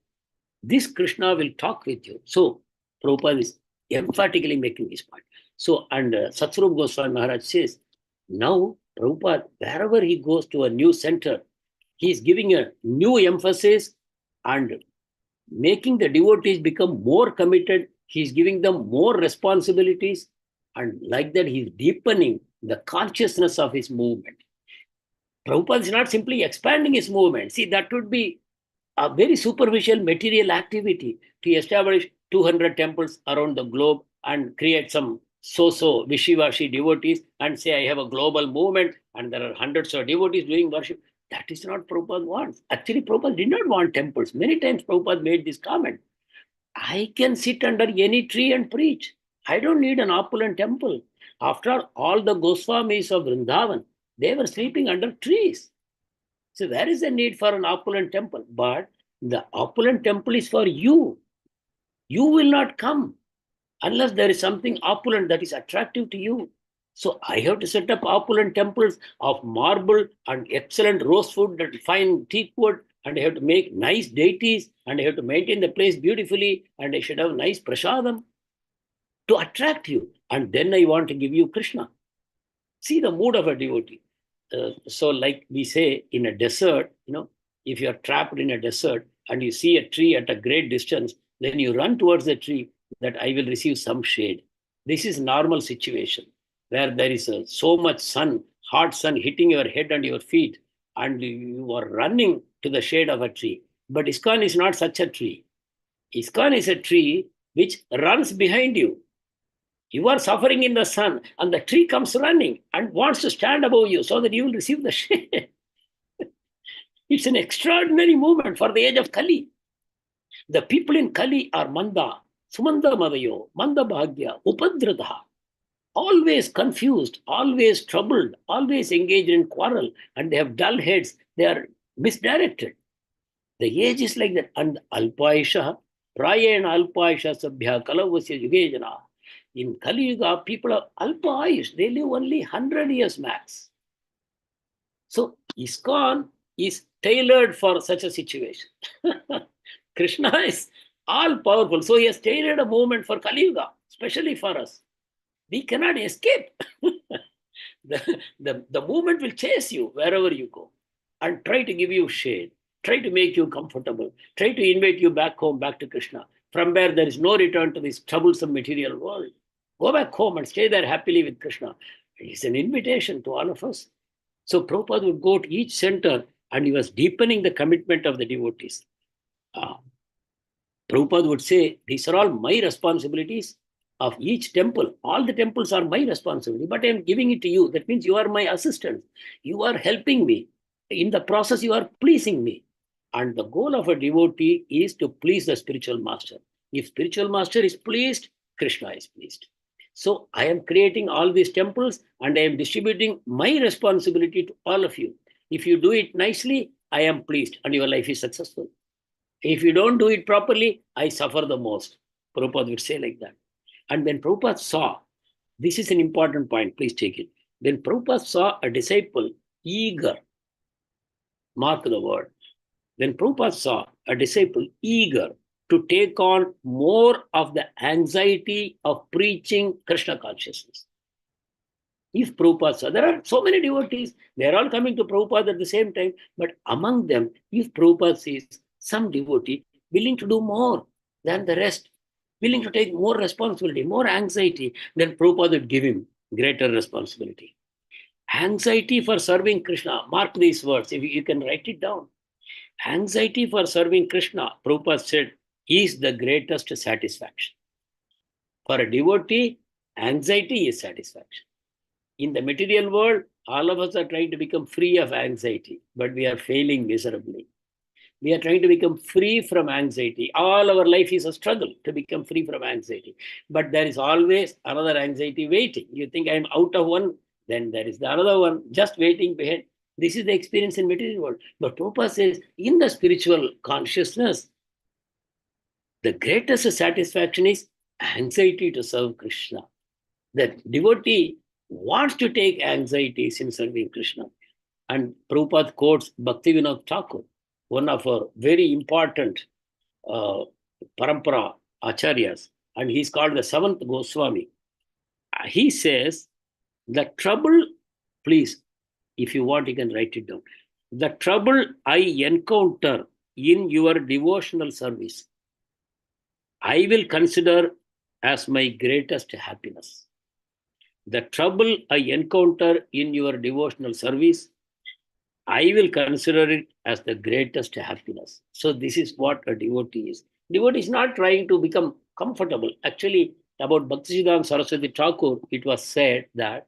This Krishna will talk with you. So Prabhupada is emphatically making this point. So, and Satsvarup Goswami Maharaj says, now Prabhupada, wherever he goes to a new center, he is giving a new emphasis and making the devotees become more committed. He's giving them more responsibilities. And like that, he's deepening the consciousness of his movement. Prabhupada is not simply expanding his movement. See, that would be a very superficial material activity to establish 200 temples around the globe and create some so-so wishy-washy devotees and say, I have a global movement and there are hundreds of devotees doing worship. That is not Prabhupada wants. Actually, Prabhupada did not want temples. Many times Prabhupada made this comment. I can sit under any tree and preach. I don't need an opulent temple. After all the Goswamis of Vrindavan, they were sleeping under trees. So where is the need for an opulent temple? But the opulent temple is for you. You will not come unless there is something opulent that is attractive to you. So I have to set up opulent temples of marble and excellent rosewood, that fine teak wood, and I have to make nice deities, and I have to maintain the place beautifully, and I should have nice prasadam to attract you. And then I want to give you Krishna. See the mood of a devotee. So like we say in a desert, if you are trapped in a desert and you see a tree at a great distance, then you run towards the tree that I will receive some shade. This is normal situation where there is so much sun, hot sun hitting your head and your feet, and you are running to the shade of a tree. But ISKCON is not such a tree. ISKCON is a tree which runs behind you. You are suffering in the sun, and the tree comes running and wants to stand above you so that you will receive the shade. It's an extraordinary movement for the age of Kali. The people in Kali are Manda, Sumanda Madayo, Manda Bhagya, Upadradha, always confused, always troubled, always engaged in quarrel, and they have dull heads. They are misdirected. The age is like that. And Alpaisha, Prayena Alpaisha Sabhya Kalavasya Yugejana. In Kali Yuga, people are Alpa Ayush. They live only 100 years max. So ISKCON is tailored for such a situation. Krishna is all powerful. So he has tailored a movement for Kali Yuga, especially for us. We cannot escape. the movement will chase you wherever you go and try to give you shade, try to make you comfortable, try to invite you back home, back to Krishna, from where there is no return to this troublesome material world. Go back home and stay there happily with Krishna. It's an invitation to all of us. So Prabhupada would go to each center and he was deepening the commitment of the devotees. Prabhupada would say, these are all my responsibilities of each temple. All the temples are my responsibility, but I am giving it to you. That means you are my assistant. You are helping me. In the process, you are pleasing me. And the goal of a devotee is to please the spiritual master. If spiritual master is pleased, Krishna is pleased. So I am creating all these temples and I am distributing my responsibility to all of you. If you do it nicely, I am pleased and your life is successful. If you don't do it properly, I suffer the most. Prabhupada would say like that. And when Prabhupada saw, this is an important point, please take it. When Prabhupada saw a disciple eager, mark the word, when Prabhupada saw a disciple eager to take on more of the anxiety of preaching Krishna consciousness. If Prabhupada saw, there are so many devotees, they are all coming to Prabhupada at the same time, but among them, if Prabhupada sees some devotee willing to do more than the rest, willing to take more responsibility, more anxiety, then Prabhupada would give him greater responsibility. Anxiety for serving Krishna, mark these words, if you can write it down. Anxiety for serving Krishna, Prabhupada said, is the greatest satisfaction. For a devotee, anxiety is satisfaction. In the material world, all of us are trying to become free of anxiety, but we are failing miserably. We are trying to become free from anxiety. All our life is a struggle to become free from anxiety. But there is always another anxiety waiting. You think I'm out of one, Then there is the another one just waiting behind. This is the experience in material world. But Prabhupada says, in the spiritual consciousness, the greatest satisfaction is anxiety to serve Krishna. The devotee wants to take anxieties in serving Krishna. And Prabhupada quotes Bhaktivinoda Thakur, one of our very important parampara acharyas, and he's called the seventh Goswami. He says, the trouble, please, if you want, you can write it down. The trouble I encounter in your devotional service, I will consider as my greatest happiness. The trouble I encounter in your devotional service, I will consider it as the greatest happiness. So this is what a devotee is. Devotee is not trying to become comfortable. Actually, about Bhaktisiddhanta Saraswati Thakur, it was said that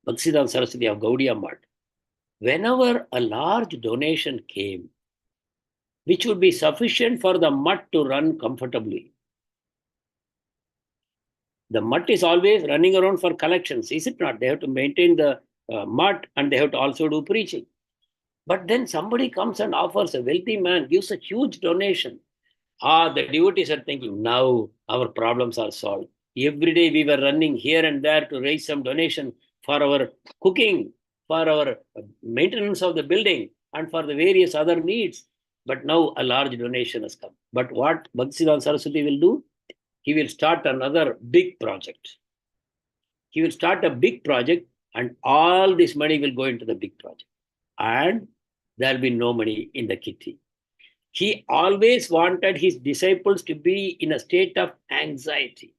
Bhaktisiddhanta Saraswati of Gaudiya Math, whenever a large donation came, which would be sufficient for the mutt to run comfortably. The mutt is always running around for collections, is it not? They have to maintain the mutt and they have to also do preaching. But then somebody comes and offers, a wealthy man gives a huge donation. The devotees are thinking, now our problems are solved. Every day we were running here and there to raise some donation for our cooking, for our maintenance of the building, and for the various other needs. But now a large donation has come. But what Bhaktisiddhanta Saraswati will do? He will start another big project. He will start a big project, and all this money will go into the big project. And there will be no money in the kitty. He always wanted his disciples to be in a state of anxiety.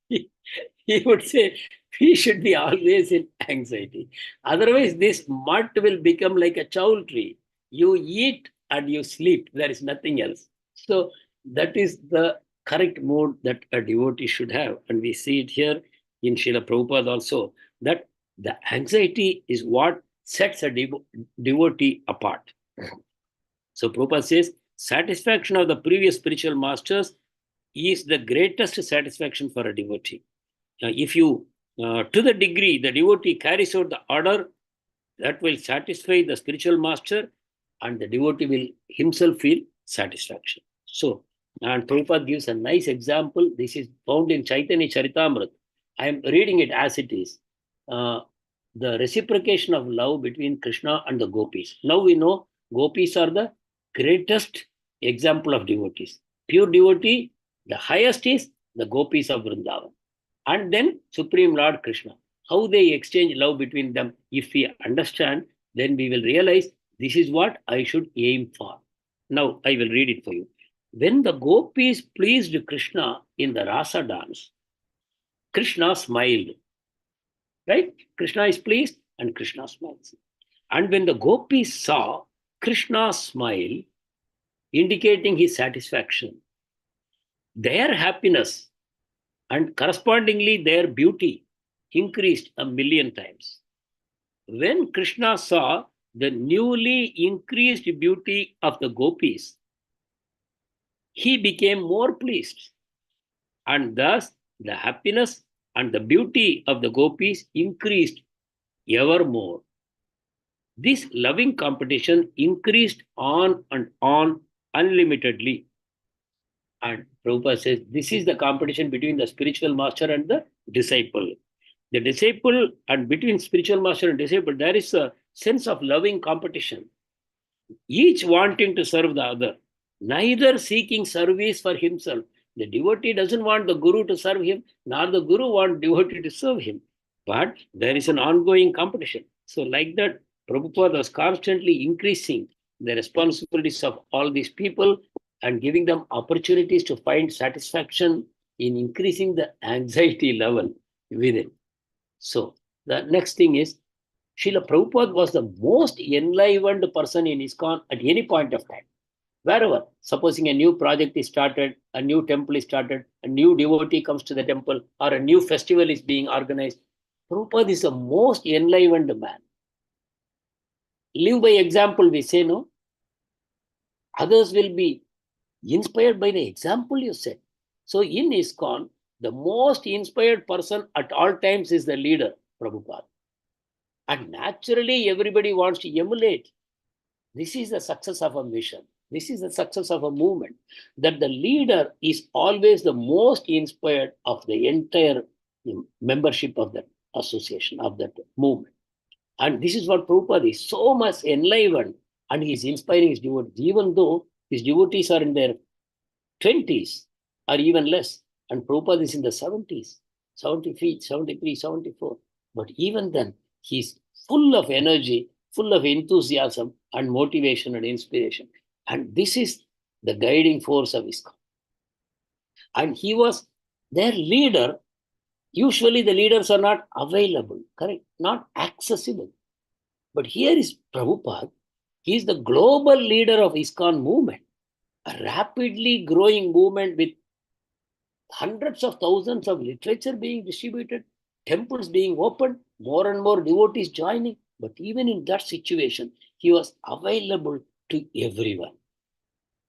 He would say, we should be always in anxiety. Otherwise, this mutt will become like a chowl tree. You eat and you sleep. There is nothing else. So that is the correct mood that a devotee should have. And we see it here in Srila Prabhupada also, that the anxiety is what sets a devotee apart. So Prabhupada says, satisfaction of the previous spiritual masters is the greatest satisfaction for a devotee. If you, to the degree the devotee carries out the order, that will satisfy the spiritual master, and the devotee will himself feel satisfaction. So, and Prabhupada gives a nice example. This is found in Chaitanya Charitamrita. I am reading it as it is. The reciprocation of love between Krishna and the gopis. Now we know gopis are the greatest example of devotees. Pure devotee, the highest is the gopis of Vrindavan. And then Supreme Lord Krishna. How they exchange love between them, if we understand, then we will realize this is what I should aim for. Now I will read it for you. When the gopis pleased Krishna in the rasa dance, Krishna smiled. Right? Krishna is pleased and Krishna smiles. And when the gopis saw Krishna smile, indicating his satisfaction, their happiness and correspondingly their beauty increased 1,000,000 times. When Krishna saw the newly increased beauty of the gopis, he became more pleased. And thus the happiness and the beauty of the gopis increased ever more. This loving competition increased on and on unlimitedly. And Prabhupada says this is the competition between the spiritual master and the disciple. The disciple, and between spiritual master and disciple, there is a sense of loving competition, each wanting to serve the other, neither seeking service for himself. The devotee doesn't want the guru to serve him, nor the guru wants devotee to serve him. But there is an ongoing competition. So like that, Prabhupada was constantly increasing the responsibilities of all these people and giving them opportunities to find satisfaction in increasing the anxiety level within. So the next thing is, Srila Prabhupada was the most enlivened person in ISKCON at any point of time. Wherever, supposing a new project is started, a new temple is started, a new devotee comes to the temple, or a new festival is being organized, Prabhupada is the most enlivened man. Live by example, we say, no? Others will be inspired by the example you set. So in ISKCON, The most inspired person at all times is the leader, Prabhupada. And naturally, everybody wants to emulate. This is the success of a mission. This is the success of a movement. That the leader is always the most inspired of the entire membership of that association, of that movement. And this is what Prabhupada is so much enlivened, and he is inspiring his devotees, even though his devotees are in their 20s or even less. And Prabhupada is in the 70s, 73, 73, 74. But even then, he's full of energy, full of enthusiasm and motivation and inspiration. And this is the guiding force of ISKCON. And he was their leader. Usually the leaders are not available, correct? Not accessible. But here is Prabhupada. He is the global leader of ISKCON movement, a rapidly growing movement with hundreds of thousands of literature being distributed, temples being opened, more and more devotees joining. But even in that situation, he was available to everyone.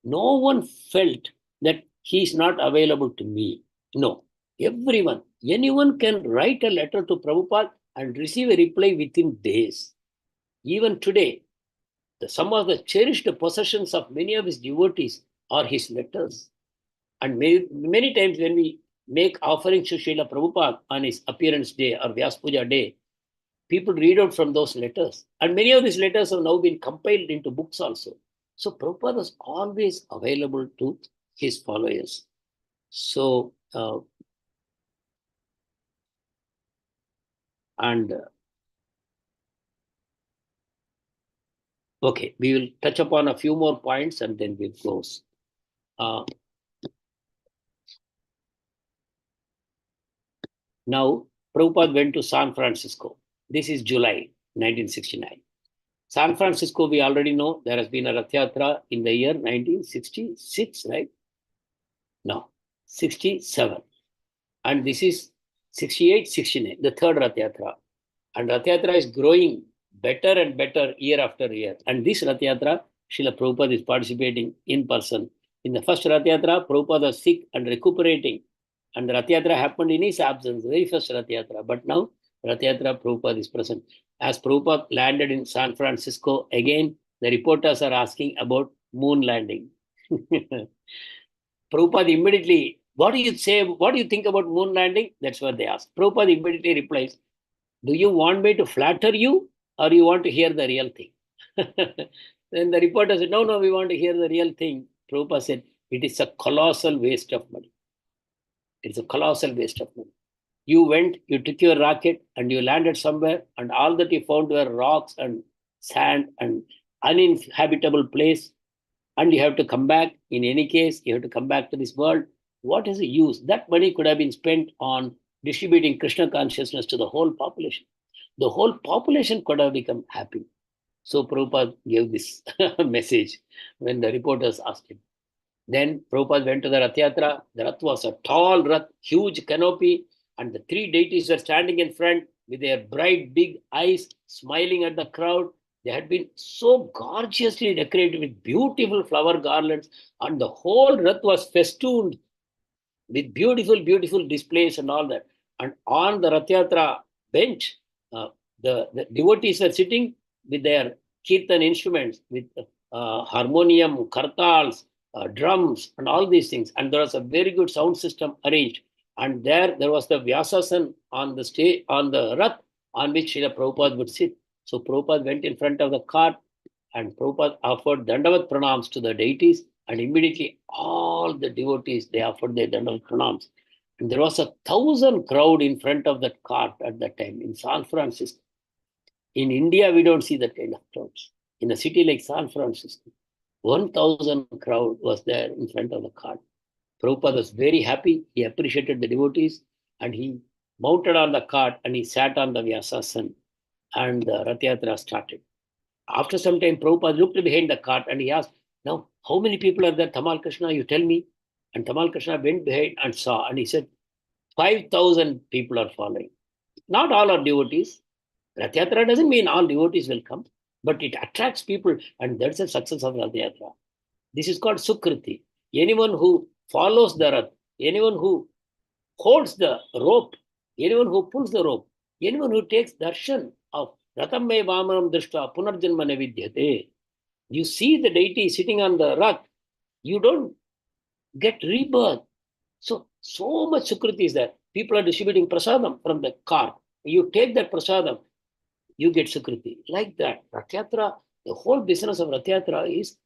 No one felt that he is not available to me. No, everyone, anyone can write a letter to Prabhupada and receive a reply within days. Even today, some of the cherished possessions of many of his devotees are his letters. And many times when we make offerings to Srila Prabhupada on his appearance day or Vyas Puja day, people read out from those letters. And many of these letters have now been compiled into books also. So Prabhupada was always available to his followers. So, okay, we will touch upon a few more points and then we'll close. Now, Prabhupada went to San Francisco. This is July 1969. San Francisco, we already know there has been a Rath Yatra in the year 1966, right? No, 67. And this is 68, 69, the third Rath Yatra. And Rath Yatra is growing better and better year after year. And this Rath Yatra, Srila Prabhupada is participating in person. In the first Rath Yatra, Prabhupada was sick and recuperating. And the Rath Yatra happened in his absence, the very first Rath Yatra. But now, Rath Yatra, Prabhupada is present. As Prabhupada landed in San Francisco, again, the reporters are asking about moon landing. Prabhupada immediately, what do you say? What do you think about moon landing? That's what they ask. Prabhupada immediately replies, do you want me to flatter you or you want to hear the real thing? Then the reporter said, no, we want to hear the real thing. Prabhupada said, it is a colossal waste of money. It's a colossal waste of money. You went, you took your rocket and you landed somewhere and all that you found were rocks and sand and uninhabitable place. And you have to come back. In any case, you have to come back to this world. What is the use? That money could have been spent on distributing Krishna consciousness to the whole population. The whole population could have become happy. So Prabhupada gave this message when the reporters asked him. Then Prabhupada went to the Rath Yatra. The Rath was a tall Rath, huge canopy, and the three deities were standing in front with their bright big eyes, smiling at the crowd. They had been so gorgeously decorated with beautiful flower garlands, and the whole Rath was festooned with beautiful, beautiful displays and all that. And on the Rath Yatra bench, the devotees were sitting with their kirtan instruments, with harmonium, kartals, drums, and all these things. And there was a very good sound system arranged. And there was the Vyasasan on the stage, on the Rath, on which Srila Prabhupada would sit. So Prabhupada went in front of the cart and Prabhupada offered Dandavat pranams to the deities. And immediately all the devotees, they offered their Dandavat pranams. And there was 1,000 crowd in front of that cart at that time in San Francisco. In India, we don't see that kind of crowds. In a city like San Francisco, 1,000 crowd was there in front of the cart. Prabhupada was very happy. He appreciated the devotees and he mounted on the cart and he sat on the Vyasasan and the Rath Yatra started. After some time, Prabhupada looked behind the cart and he asked, now, how many people are there, Tamal Krishna? You tell me. And Tamal Krishna went behind and saw and he said, 5,000 people are following. Not all are devotees. Rath Yatra doesn't mean all devotees will come, but it attracts people and that's the success of Rath Yatra. This is called Sukriti. Anyone who follows the Rath, anyone who holds the rope, anyone who pulls the rope, anyone who takes darshan of Ratam me Vamanam Drishta Punarjanma Nevidyate, you see the deity sitting on the Rath, you don't get rebirth. So much Sukriti is there. People are distributing prasadam from the car. You take that prasadam, you get Sukriti. Like that, Rath Yatra, the whole business of Rath Yatra is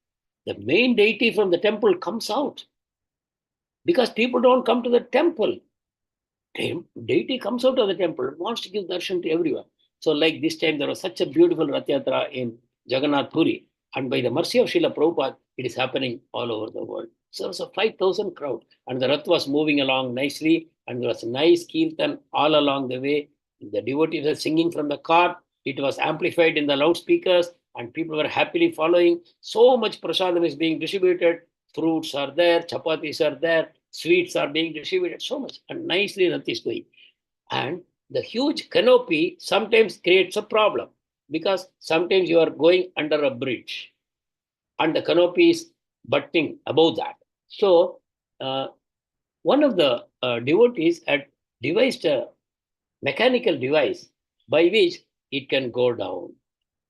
the main deity from the temple comes out. Because people don't come to the temple. Deity comes out of the temple and wants to give darshan to everyone. So like this time, there was such a beautiful Rath Yatra in Jagannath Puri. And by the mercy of Srila Prabhupada, it is happening all over the world. So there was a 5,000 crowd. And the Rath was moving along nicely. And there was a nice kirtan all along the way. The devotees were singing from the car. It was amplified in the loudspeakers. And people were happily following. So much prasadam is being distributed. Fruits are there, chapatis are there, sweets are being distributed, so much. And nicely Rath is going. And the huge canopy sometimes creates a problem because sometimes you are going under a bridge and the canopy is butting above that. So one of the devotees had devised a mechanical device by which it can go down.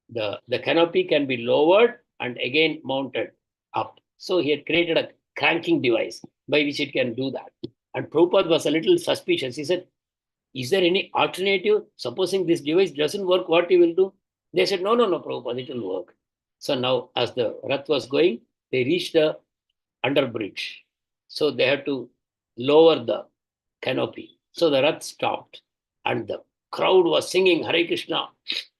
The canopy can be lowered and again mounted up. So he had created a cranking device by which it can do that. And Prabhupada was a little suspicious. He said, is there any alternative? Supposing this device doesn't work, what you will do? They said, no, Prabhupada, it will work. So now as the Rath was going, they reached the under bridge. So they had to lower the canopy. So the Rath stopped and the crowd was singing Hare Krishna.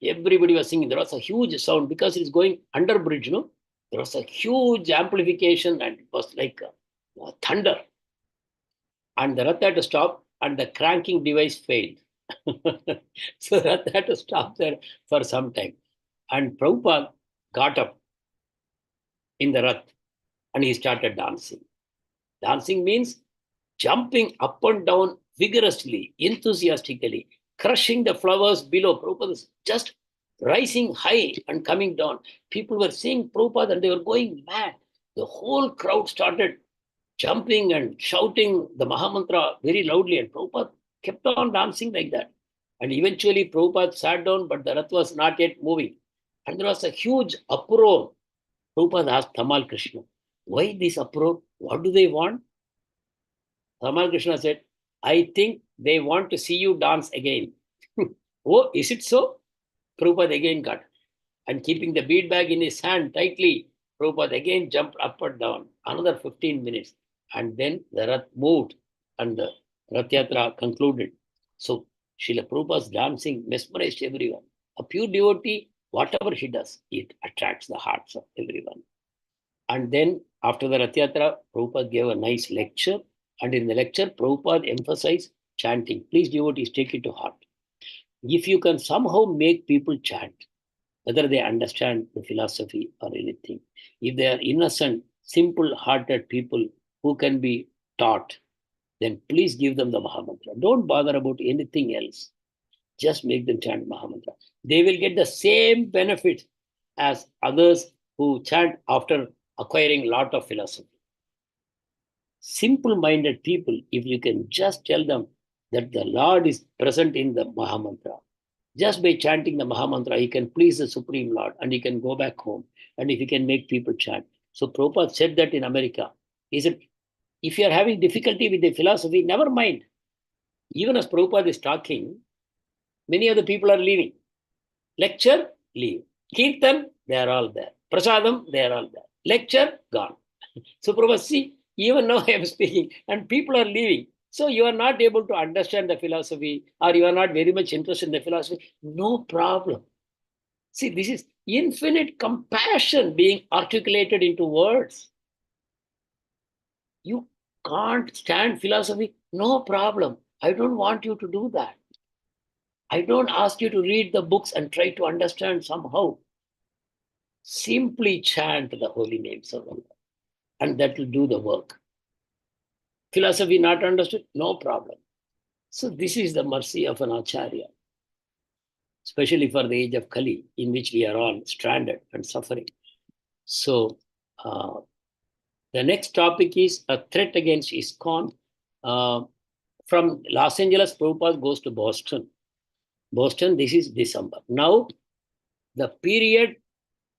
Everybody was singing. There was a huge sound because it is going under bridge, no? There was a huge amplification and it was like a thunder. And the Rath had to stop and the cranking device failed. So the Rath had to stop there for some time. And Prabhupada got up in the Rath and he started dancing. Dancing means jumping up and down vigorously, enthusiastically, crushing the flowers below. Prabhupada was just rising high and coming down. People were seeing Prabhupada and they were going mad. The whole crowd started jumping and shouting the Mahamantra very loudly. And Prabhupada kept on dancing like that. And eventually Prabhupada sat down, but the Rath was not yet moving. And there was a huge uproar. Prabhupada asked Tamal Krishna, why this uproar? What do they want? Tamal Krishna said, I think they want to see you dance again. Oh, is it so? Prabhupada again got. And keeping the bead bag in his hand tightly, Prabhupada again jumped up and down. Another 15 minutes. And then the Rath moved and the Rath Yatra concluded. So Srila Prabhupada's dancing mesmerized everyone. A pure devotee, whatever he does, it attracts the hearts of everyone. And then after the Rath Yatra, Prabhupada gave a nice lecture. And in the lecture, Prabhupada emphasized chanting. Please, devotees, take it to heart. If you can somehow make people chant, whether they understand the philosophy or anything, if they are innocent, simple-hearted people who can be taught, then please give them the Mahamantra. Don't bother about anything else. Just make them chant Mahamantra. They will get the same benefit as others who chant after acquiring a lot of philosophy. Simple-minded people, if you can just tell them that the Lord is present in the Mahamantra, just by chanting the Mahamantra, he can please the Supreme Lord and he can go back home. And if he can make people chant. So Prabhupada said that in America. He said, if you are having difficulty with the philosophy, never mind. Even as Prabhupada is talking, many of the people are leaving. Lecture, leave. Kirtan, they are all there. Prasadam, they are all there. Lecture, gone. So Prabhupada, see, even now I am speaking and people are leaving. So you are not able to understand the philosophy or you are not very much interested in the philosophy. No problem. See, this is infinite compassion being articulated into words. You can't stand philosophy. No problem. I don't want you to do that. I don't ask you to read the books and try to understand somehow. Simply chant the holy names of Allah and that will do the work. Philosophy not understood? No problem. So this is the mercy of an Acharya, especially for the age of Kali, in which we are all stranded and suffering. So the next topic is a threat against ISKCON. from Los Angeles, Prabhupada goes to Boston. Boston, this is December. Now, the period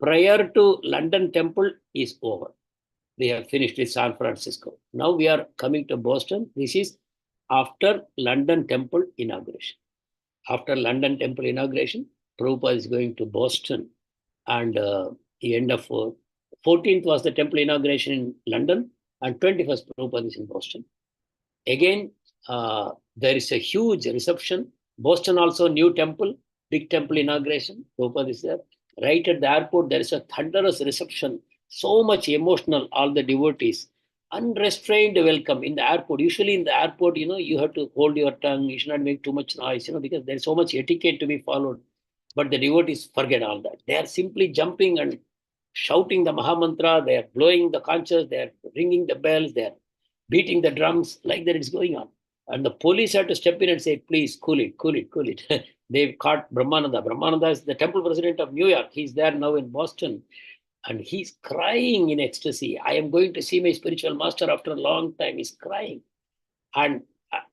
prior to London Temple is over. We have finished with San Francisco. Now we are coming to Boston. This is after London Temple inauguration. After London Temple inauguration, Prabhupada is going to Boston, and the end of 14th was the temple inauguration in London, and 21st Prabhupada is in Boston. Again, there is a huge reception. Boston also new temple, big temple inauguration. Prabhupada is there. Right at the airport, there is a thunderous reception. So much emotional, all the devotees. Unrestrained welcome in the airport. Usually in the airport, you have to hold your tongue. You should not make too much noise, because there is so much etiquette to be followed. But the devotees forget all that. They are simply jumping and shouting the Mahamantra. They are blowing the conchas. They are ringing the bells. They are beating the drums like that. It's going on. And the police had to step in and say, please, cool it, cool it, cool it. They've caught Brahmananda. Brahmananda is the temple president of New York. He's there now in Boston. And he's crying in ecstasy. I am going to see my spiritual master after a long time. He's crying. And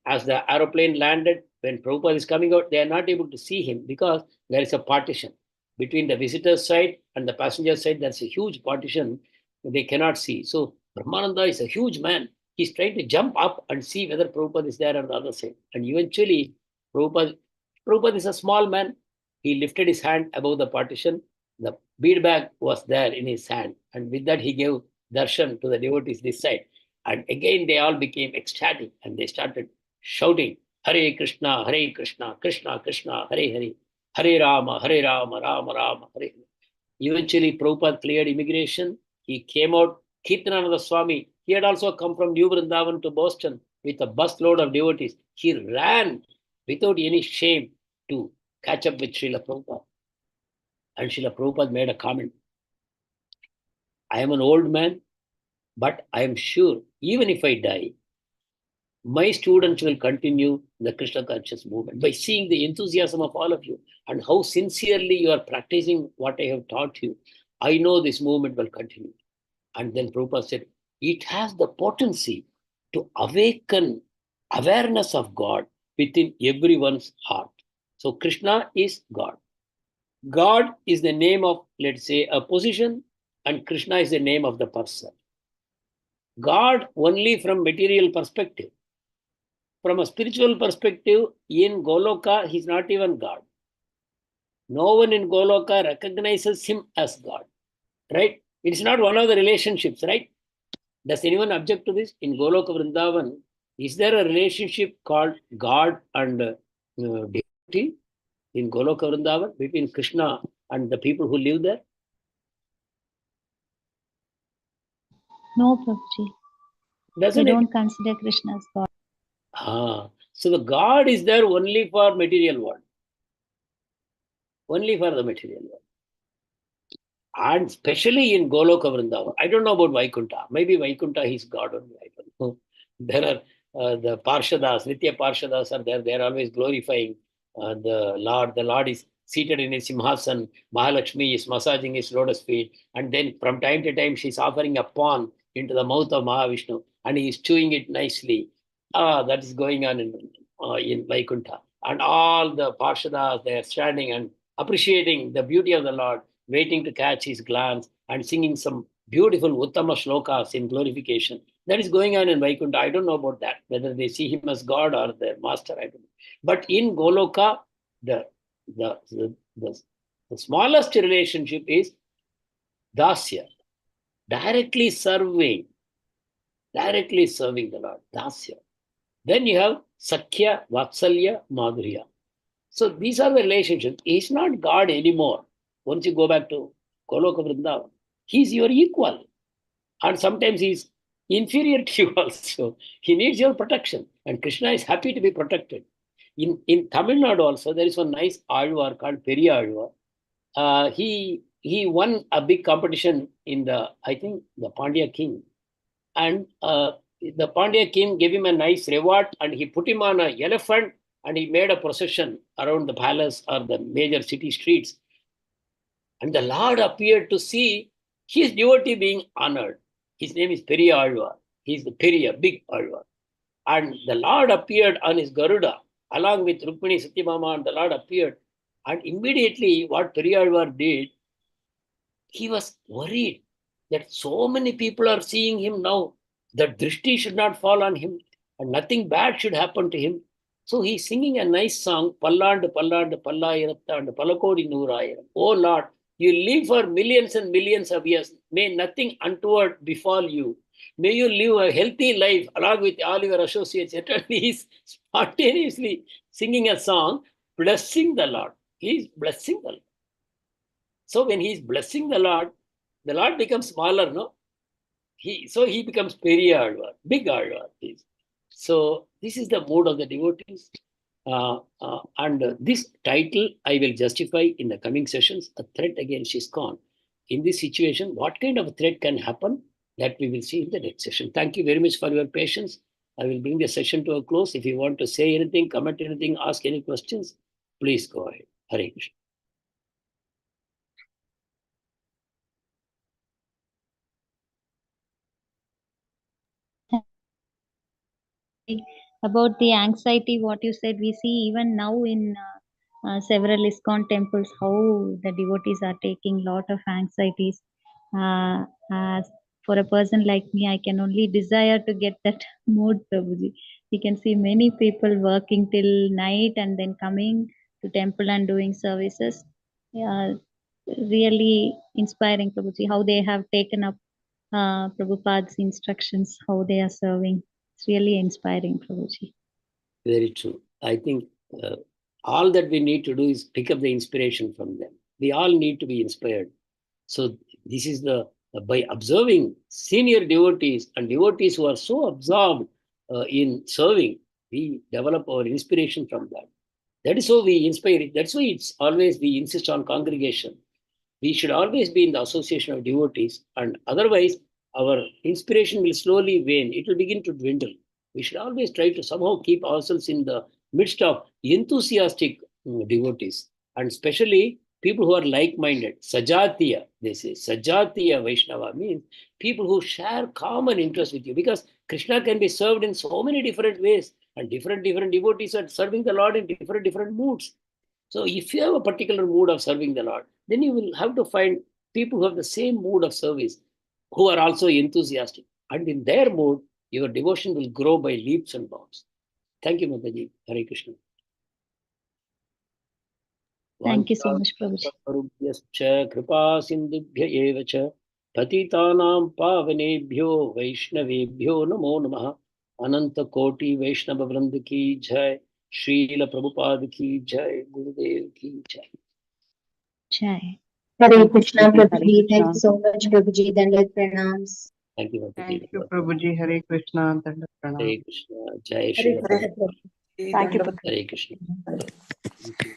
as the aeroplane landed, when Prabhupada is coming out, they are not able to see him because there is a partition between the visitor's side and the passenger side. There's a huge partition. They cannot see. So Brahmananda is a huge man. He's trying to jump up and see whether Prabhupada is there on the other side. And eventually, Prabhupada is a small man. He lifted his hand above the partition. The bead bag was there in his hand. And with that, he gave darshan to the devotees this side. And again, they all became ecstatic and they started shouting, Hare Krishna, Krishna Krishna, Hare Hare, Hare Rama, Rama Rama, Hare Hare. Eventually, Prabhupada cleared immigration. He came out. Kirtanananda Swami, he had also come from New Vrindavan to Boston with a busload of devotees. He ran without any shame to catch up with Srila Prabhupada. And Srila Prabhupada made a comment. I am an old man, but I am sure, even if I die, my students will continue the Krishna conscious movement by seeing the enthusiasm of all of you and how sincerely you are practicing what I have taught you. I know this movement will continue. And then Prabhupada said, it has the potency to awaken awareness of God within everyone's heart. So Krishna is God. God is the name of, let's say, a position, and Krishna is the name of the person. God only from material perspective. From a spiritual perspective, in Goloka, he's not even God. No one in Goloka recognizes him as God, right? It's not one of the relationships, right? Does anyone object to this? In Goloka Vrindavan, is there a relationship called God and deity in Goloka Vrindavan between Krishna and the people who live there? No, Prabhuji. They don't consider Krishna as God. So the God is there only for material world. Only for the material world. And especially in Goloka Vrindavan. I don't know about Vaikuntha. Maybe Vaikuntha is God only. I don't know. There are the Parshadas, Nitya Parshadas are there. They are always glorifying the Lord. The Lord is seated in his Simhasan. Mahalakshmi is massaging his lotus feet. And then from time to time, she's offering a pawn into the mouth of Mahavishnu. And he is chewing it nicely. That is going on in Vaikuntha. And all the Parshadas, they are standing and appreciating the beauty of the Lord, waiting to catch his glance and singing some beautiful Uttama shlokas in glorification. That is going on in Vaikuntha. I don't know about that, whether they see him as God or their master. I don't know. But in Goloka, the smallest relationship is Dasya, directly serving the Lord, Dasya. Then you have Sakhya, Vatsalya, Madhurya. So these are the relationships. He's not God anymore. Once you go back to Goloka Vrindavan, he's your equal. And sometimes he's inferior to you also. He needs your protection. And Krishna is happy to be protected. In Tamil Nadu also, there is one nice Alvar called Periya Alvar. He won a big competition in I think, the Pandya king. And the Pandya king gave him a nice reward and he put him on an elephant and he made a procession around the palace or the major city streets. And the Lord appeared to see his devotee being honored. His name is Periya Alvar. He's the Periya, big Alvar. And the Lord appeared on his Garuda along with Rukmini Satyabhama, and the Lord appeared. And immediately what Periyalvar did, he was worried that so many people are seeing him now, that drishti should not fall on him and nothing bad should happen to him. So he's singing a nice song, Pallandu Pallandu Pallayiratta and Palakodi Noorayam. Oh Lord, you live for millions and millions of years. May nothing untoward befall you. May you live a healthy life along with all your associates. And he's spontaneously singing a song, blessing the Lord. He's blessing the Lord. So when he's blessing the Lord becomes smaller, no? So he becomes Periyalvar, big Alvar. So this is the mood of the devotees. And this title I will justify in the coming sessions, a threat against ISKCON. In this situation, what kind of a threat can happen, that we will see in the next session. Thank you very much for your patience. I will bring the session to a close. If you want to say anything, comment anything, ask any questions, please go ahead. Hare Krishna. About the anxiety, what you said, we see even now in several ISKCON temples how the devotees are taking lot of anxieties. As for a person like me, I can only desire to get that mood, Prabhuji. You can see many people working till night and then coming to temple and doing services. Really inspiring, Prabhuji, how they have taken up Prabhupada's instructions, how they are serving. It's really inspiring, Prabhuji. Very true. I think all that we need to do is pick up the inspiration from them. We all need to be inspired. So this is by observing senior devotees and devotees who are so absorbed in serving, we develop our inspiration from that. That is how we inspire it. That's why it's always we insist on congregation. We should always be in the association of devotees, and otherwise our inspiration will slowly wane. It will begin to dwindle. We should always try to somehow keep ourselves in the midst of enthusiastic devotees, and especially people who are like-minded. Sajatiya, they say. Sajatiya Vaishnava means people who share common interest with you, because Krishna can be served in so many different ways, and different devotees are serving the Lord in different moods. So if you have a particular mood of serving the Lord, then you will have to find people who have the same mood of service, who are also enthusiastic. And in their mood, your devotion will grow by leaps and bounds. Thank you, Mataji. Hare Krishna. Thank you so much, Prabhuji. Kripa sindubhya eva cha patitanam pavanebhyo vaishnavebhyo namo namaha. Ananta Koti Vaishnava Vranda ki jai. Srila Prabhupada ki jai. Gurudev ki jai. Jai. Hare Krishna, Prabhuji. Thank you so much, Prabhuji. Dandavat pranams. Thank you, Thank you, Prabhuji. Hare Krishna. Dandavat pranams. Hare Krishna. Jai Hare Srila Krishna, Prabhupada. Prabhuji. Thank you, Hare Krishna. Thank you.